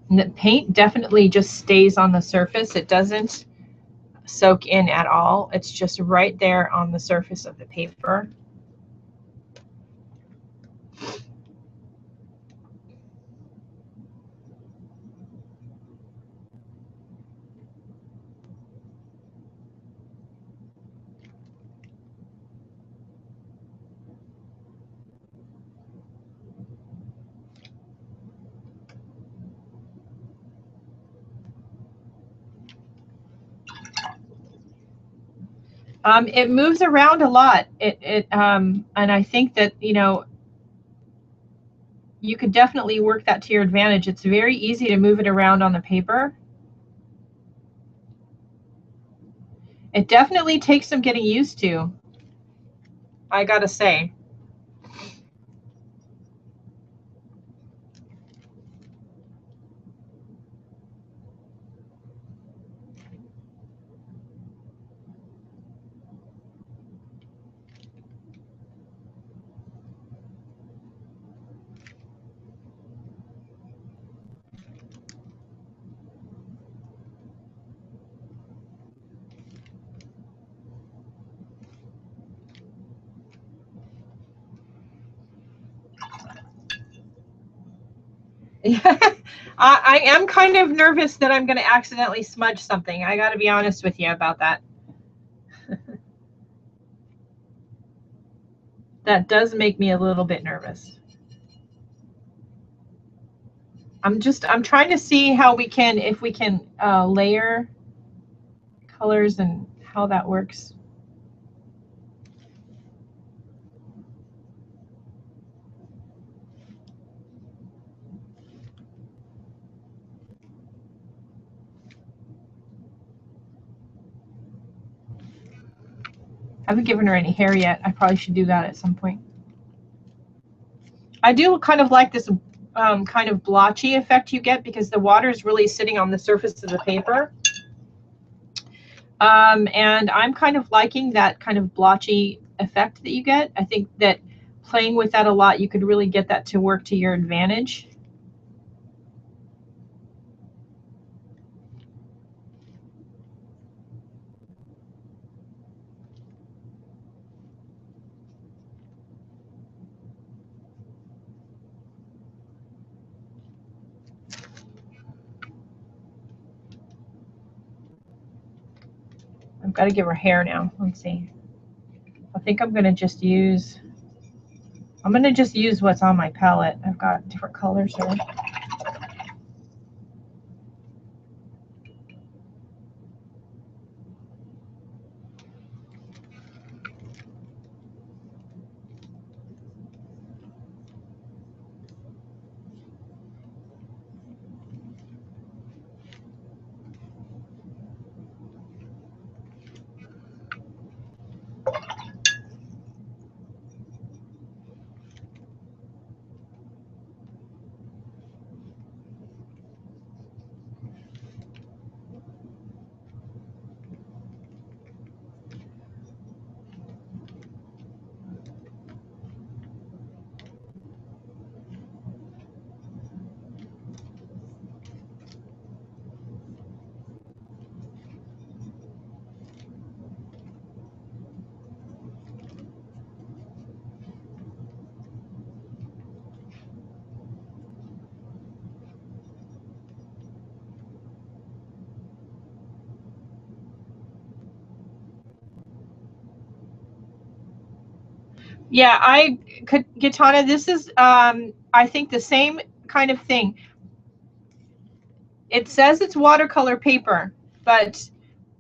And the paint definitely just stays on the surface. It doesn't soak in at all. It's just right there on the surface of the paper. It moves around a lot. And I think that, you know, you could definitely work that to your advantage. It's very easy to move it around on the paper. It definitely takes some getting used to, I gotta say. I am kind of nervous that I'm going to accidentally smudge something. I got to be honest with you about that. That does make me a little bit nervous. I'm trying to see how we can, if we can layer colors and how that works. I haven't given her any hair yet. I probably should do that at some point. I do kind of like this kind of blotchy effect you get because the water is really sitting on the surface of the paper. And I'm kind of liking that kind of blotchy effect that you get. I think that playing with that a lot, you could really get that to work to your advantage. I've got to give her hair now. Let's see. I think I'm going to just use what's on my palette. I've got different colors here. Yeah, Gitana, this is, I think the same kind of thing. It says it's watercolor paper, but,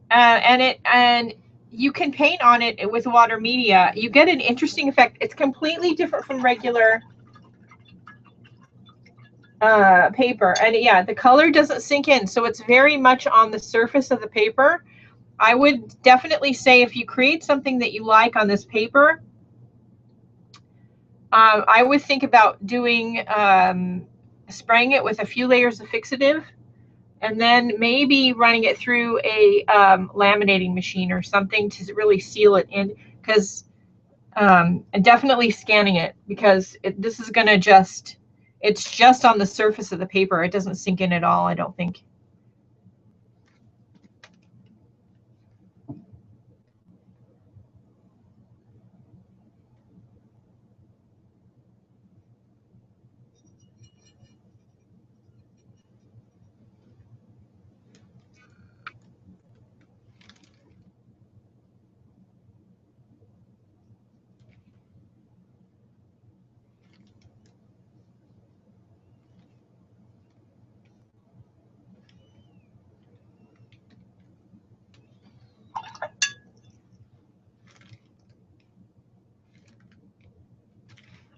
and you can paint on it with water media. You get an interesting effect. It's completely different from regular paper. And yeah, the color doesn't sink in. So it's very much on the surface of the paper. I would definitely say if you create something that you like on this paper, I would think about doing, spraying it with a few layers of fixative, and then maybe running it through a laminating machine or something to really seal it in, because and definitely scanning it, because this is going to just, it's just on the surface of the paper. It doesn't sink in at all, I don't think.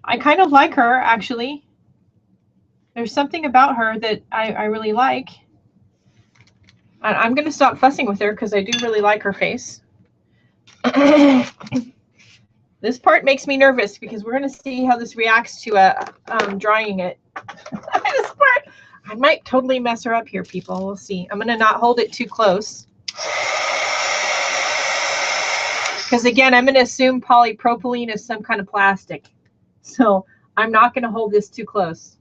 I kind of like her, actually. There's something about her that I really like. I'm going to stop fussing with her because I do really like her face. This part makes me nervous because we're going to see how this reacts to drying it. This part, I might totally mess her up here, people. We'll see. I'm going to not hold it too close, because again, I'm going to assume polypropylene is some kind of plastic. So I'm not going to hold this too close.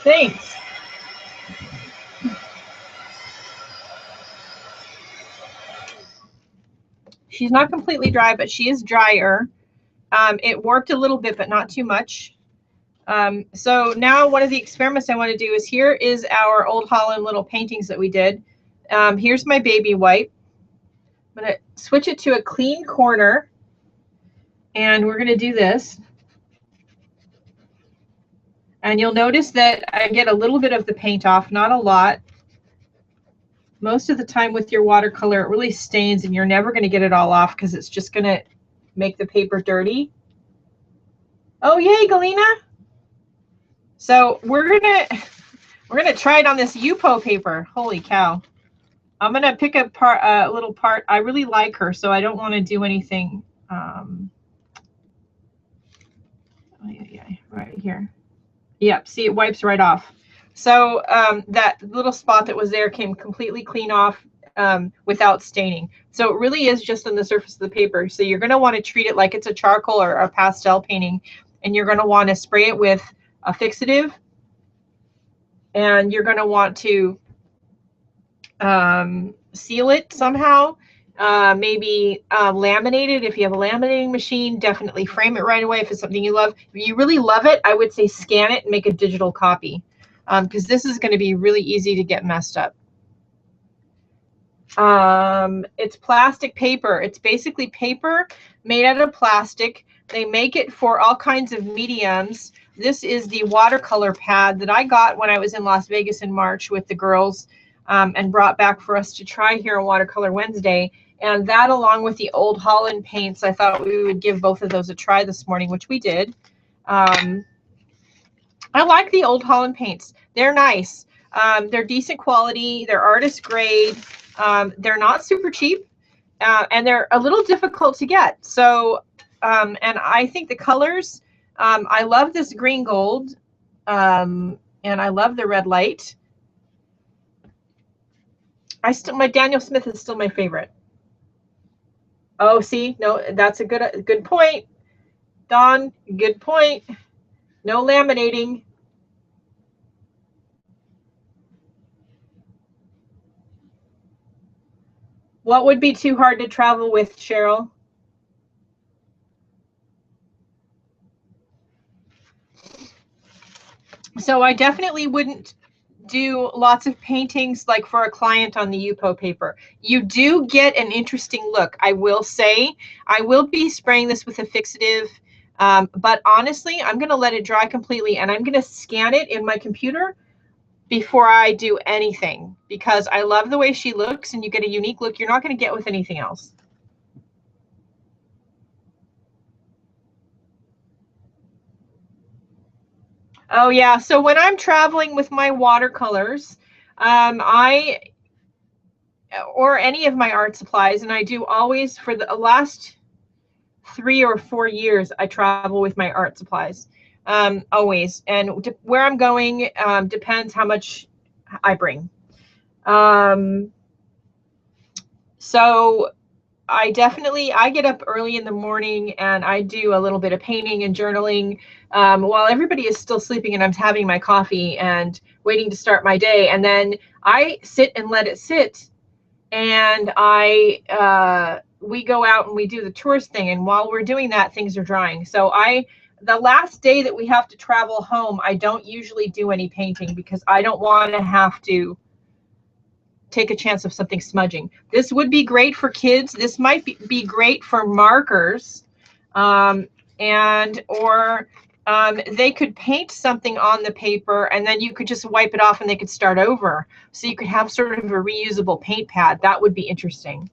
Thanks. She's not completely dry, but she is drier. It warped a little bit, but not too much. So now one of the experiments I want to do is, here is our Old Holland little paintings that we did. Here's my baby wipe. I'm going to switch it to a clean corner, and we're going to do this. And you'll notice that I get a little bit of the paint off, not a lot. Most of the time with your watercolor, it really stains, and you're never going to get it all off because it's just going to make the paper dirty. Oh, yay, Galena. So we're gonna try it on this Yupo paper. Holy cow. I'm gonna pick a little part. I really like her, so I don't want to do anything. Right here. Yep, see, it wipes right off. So that little spot that was there came completely clean off without staining. So it really is just on the surface of the paper. So you're gonna want to treat it like it's a charcoal or a pastel painting, and you're gonna want to spray it with a fixative, and you're gonna want to seal it somehow. Maybe laminate it. If you have a laminating machine, definitely frame it right away if it's something you love. If you really love it, I would say scan it and make a digital copy, because this is going to be really easy to get messed up. It's plastic paper. It's basically paper made out of plastic. They make it for all kinds of mediums. This is the watercolor pad that I got when I was in Las Vegas in March with the girls, and brought back for us to try here on Watercolor Wednesday. And that, along with the Old Holland paints, I thought we would give both of those a try this morning, which we did. I like the Old Holland paints. They're nice. They're decent quality. They're artist grade. They're not super cheap, and they're a little difficult to get. So, and I think the colors, I love this green gold, and I love the red light. My Daniel Smith is still my favorite. Oh, see, no, that's a good point, Don. Good point. No laminating. What would be too hard to travel with, Cheryl? So I definitely wouldn't do lots of paintings like for a client on the Yupo paper. You do get an interesting look. I will say, I will be spraying this with a fixative, but honestly, I'm going to let it dry completely, and I'm going to scan it in my computer before I do anything, because I love the way she looks, and you get a unique look you're not going to get with anything else. Oh yeah, so when I'm traveling with my watercolors, or any of my art supplies, and I do always, for the last 3 or 4 years, I travel with my art supplies, always. And where I'm going depends how much I bring. So I get up early in the morning and I do a little bit of painting and journaling while everybody is still sleeping, and I'm having my coffee and waiting to start my day. And then I sit and let it sit, and we go out and we do the tourist thing. And while we're doing that, things are drying. So the last day that we have to travel home, I don't usually do any painting, because I don't want to have to take a chance of something smudging. This would be great for kids. This might be great for markers, or they could paint something on the paper and then you could just wipe it off and they could start over. So you could have sort of a reusable paint pad. That would be interesting.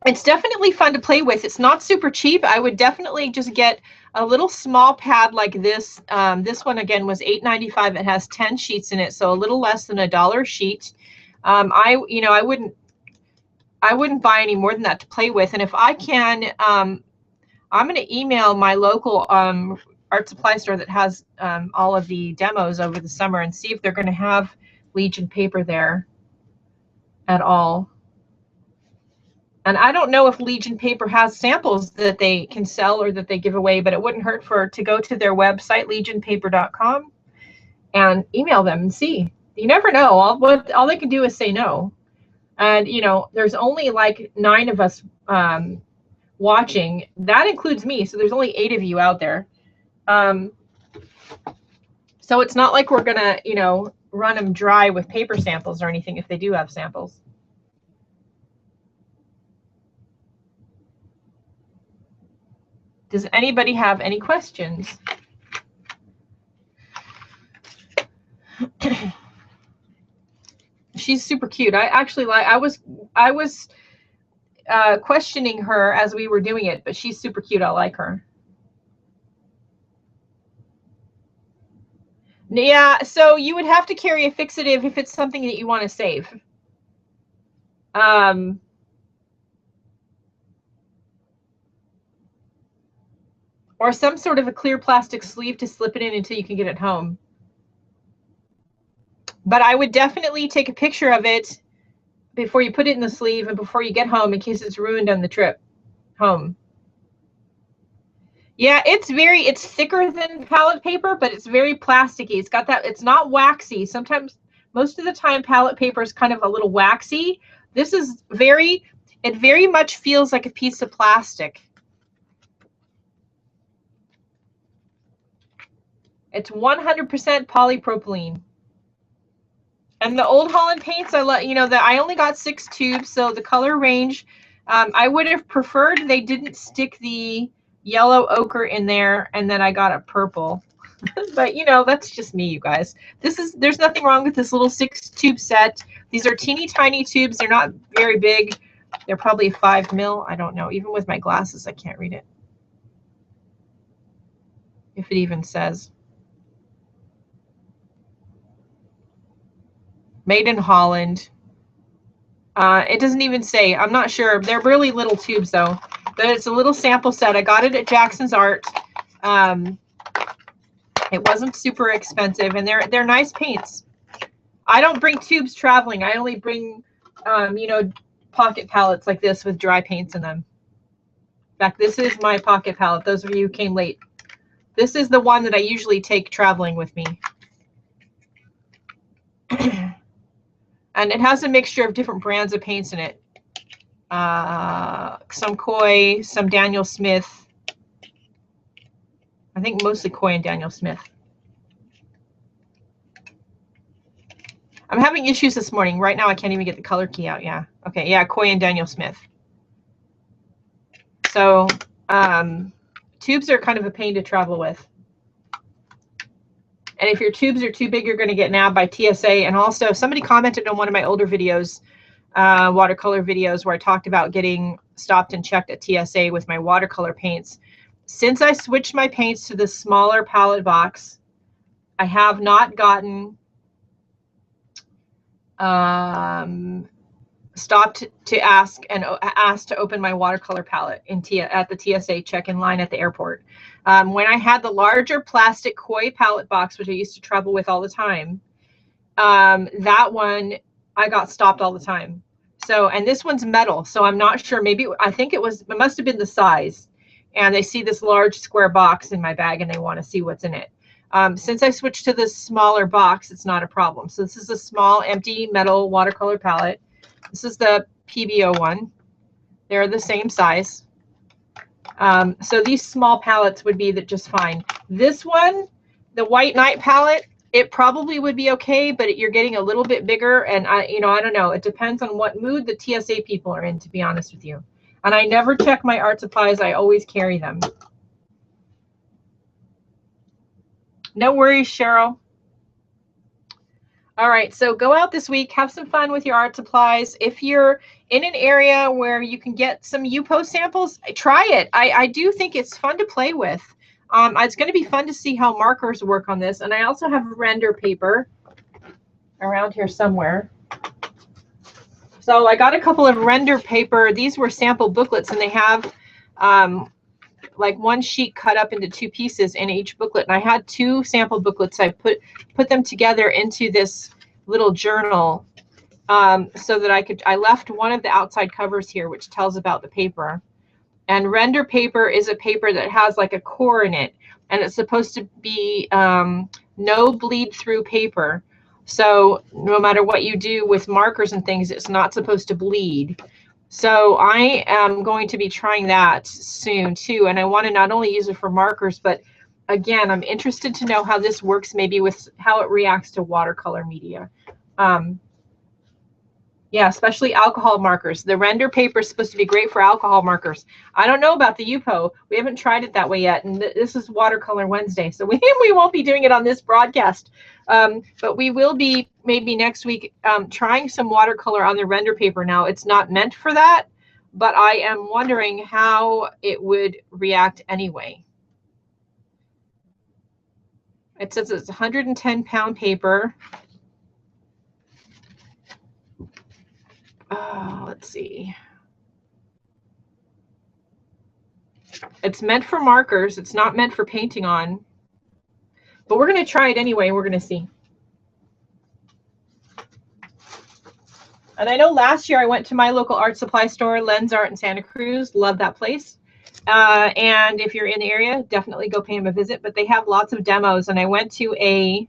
It's definitely fun to play with. It's not super cheap. I would definitely just get a little small pad like this. This one, again, was $8.95. It has 10 sheets in it, so a little less than $1 a sheet. I wouldn't buy any more than that to play with. And if I can, I'm going to email my local art supply store that has all of the demos over the summer and see if they're going to have Legion paper there at all. And I don't know if Legion paper has samples that they can sell or that they give away, but it wouldn't hurt to go to their website, legionpaper.com, and email them and see. You never know. All they can do is say no. And, there's only like 9 of us watching. That includes me. So there's only 8 of you out there. So it's not like we're going to, run them dry with paper samples or anything if they do have samples. Does anybody have any questions? She's super cute. I was questioning her as we were doing it, but she's super cute. I like her. Yeah, so you would have to carry a fixative if it's something that you want to save. Or some sort of a clear plastic sleeve to slip it in until you can get it home. But I would definitely take a picture of it before you put it in the sleeve and before you get home, in case it's ruined on the trip home. Yeah, it's thicker than palette paper, but it's very plasticky. It's got that, it's not waxy. Sometimes, most of the time, palette paper is kind of a little waxy. This is it very much feels like a piece of plastic. It's 100% polypropylene. And the Old Holland paints, I let you know that I only got 6 tubes, so the color range, I would have preferred they didn't stick the yellow ochre in there, and then I got a purple. But you know, that's just me, you guys. There's nothing wrong with this little 6 tube set. These are teeny tiny tubes. They're not very big. They're probably 5 mil. I don't know. Even with my glasses, I can't read it. If it even says. Made in Holland. It doesn't even say. I'm not sure. They're really little tubes though. But it's a little sample set. I got it at Jackson's Art. It wasn't super expensive, and they're nice paints. I don't bring tubes traveling. I only bring, you know, pocket palettes like this with dry paints in them. In fact, this is my pocket palette. Those of you who came late. This is the one that I usually take traveling with me. And it has a mixture of different brands of paints in it. Some Koi, some Daniel Smith. I think mostly Koi and Daniel Smith. I'm having issues this morning. Right now I can't even get the color key out. Yeah. Okay. Yeah, Koi and Daniel Smith. So tubes are kind of a pain to travel with. And if your tubes are too big, you're going to get nabbed by TSA. And also, somebody commented on one of my older videos, watercolor videos, where I talked about getting stopped and checked at TSA with my watercolor paints. Since I switched my paints to the smaller palette box, I have not gotten stopped to ask and asked to open my watercolor palette at the TSA check-in line at the airport. When I had the larger plastic Koi palette box, which I used to travel with all the time, that one I got stopped all the time. So, and this one's metal, so I'm not sure. Maybe I think it must have been the size. And they see this large square box in my bag and they want to see what's in it. Since I switched to this smaller box, it's not a problem. So this is a small empty metal watercolor palette. This is the PBO one. They're the same size. So these small palettes would be just fine. This one, the White Night palette, it probably would be okay, but you're getting a little bit bigger. And I don't know. It depends on what mood the TSA people are in, to be honest with you. And I never check my art supplies. I always carry them. No worries, Cheryl. All right, so go out this week, have some fun with your art supplies. If you're in an area where you can get some UPO samples, try it. I do think it's fun to play with. It's going to be fun to see how markers work on this. And I also have render paper around here somewhere. So I got a couple of render paper. These were sample booklets, and they have like one sheet cut up into 2 pieces in each booklet. And I had 2 sample booklets. I put them together into this little journal so that I left one of the outside covers here, which tells about the paper. And render paper is a paper that has like a core in it, and it's supposed to be no bleed through paper. So no matter what you do with markers and things, it's not supposed to bleed. So I am going to be trying that soon too. And I want to not only use it for markers, but again, I'm interested to know how this works, maybe with how it reacts to watercolor media. Yeah, especially alcohol markers. The render paper is supposed to be great for alcohol markers. I don't know about the UPO. We haven't tried it that way yet. And this is Watercolor Wednesday, so we won't be doing it on this broadcast. But we will be maybe next week trying some watercolor on the render paper. Now, it's not meant for that, but I am wondering how it would react anyway. It says it's 110-pound paper. Let's see. It's meant for markers. It's not meant for painting on. But we're going to try it anyway. We're going to see. And I know last year I went to my local art supply store, Lens Art in Santa Cruz. Love that place. And if you're in the area, definitely go pay them a visit. But they have lots of demos. And I went to a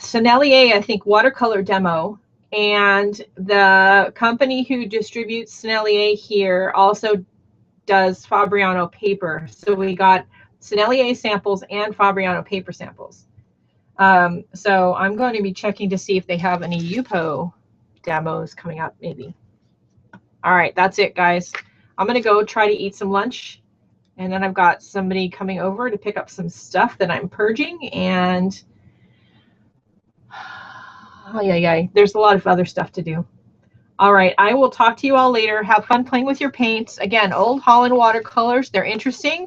Sennelier, I think, watercolor demo, and the company who distributes Sennelier here also does Fabriano paper. So we got Sennelier samples and Fabriano paper samples. So I'm going to be checking to see if they have any Yupo demos coming up, maybe. All right, that's it, guys. I'm going to go try to eat some lunch. And then I've got somebody coming over to pick up some stuff that I'm purging. And there's a lot of other stuff to do. All right, I will talk to you all later. Have fun playing with your paints. Again, Old Holland watercolors. They're interesting.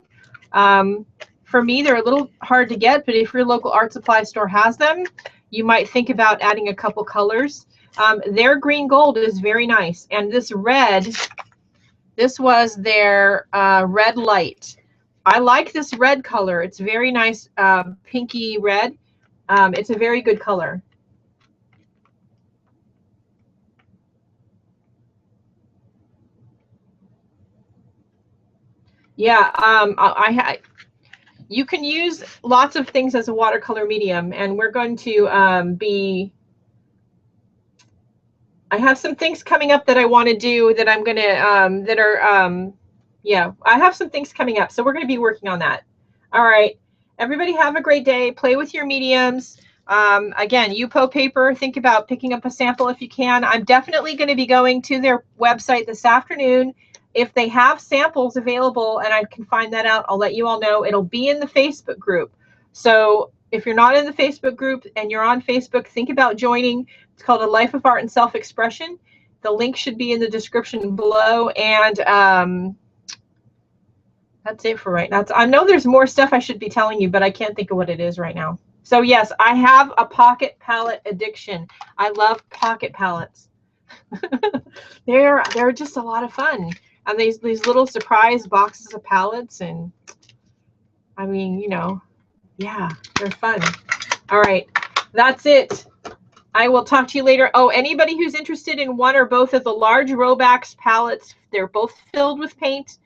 For me, they're a little hard to get, but if your local art supply store has them, you might think about adding a couple colors. Their green gold is very nice. And this red, this was their red light. I like this red color. It's very nice, pinky red. It's a very good color. Yeah, you can use lots of things as a watercolor medium, and we're going to I have some things coming up that I want to do that I'm going to, I have some things coming up, so we're going to be working on that. All right, everybody have a great day. Play with your mediums. Again, Yupo paper, think about picking up a sample if you can. I'm definitely going to be going to their website this afternoon. If they have samples available and I can find that out, I'll let you all know. It'll be in the Facebook group. So if you're not in the Facebook group and you're on Facebook, think about joining. It's called A Life of Art and Self-Expression. The link should be in the description below. And that's it for right now. I know there's more stuff I should be telling you, but I can't think of what it is right now. So yes, I have a pocket palette addiction. I love pocket palettes. They're just a lot of fun. And these little surprise boxes of palettes, and I mean, you know, yeah, they're fun. All right, that's it. I will talk to you later. Oh, anybody who's interested in one or both of the large Robax palettes, they're both filled with paint.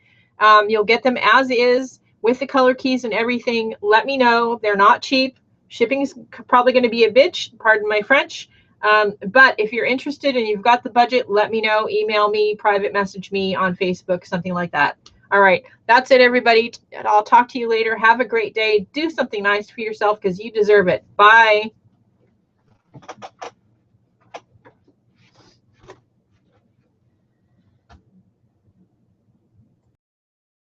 You'll get them as is with the color keys and everything. Let me know. They're not cheap. Shipping is probably going to be a bitch, pardon my French. But if you're interested and you've got the budget, let me know. Email me, private message me on Facebook, something like that. All right, that's it, everybody. I'll talk to you later. Have a great day. Do something nice for yourself because you deserve it. Bye.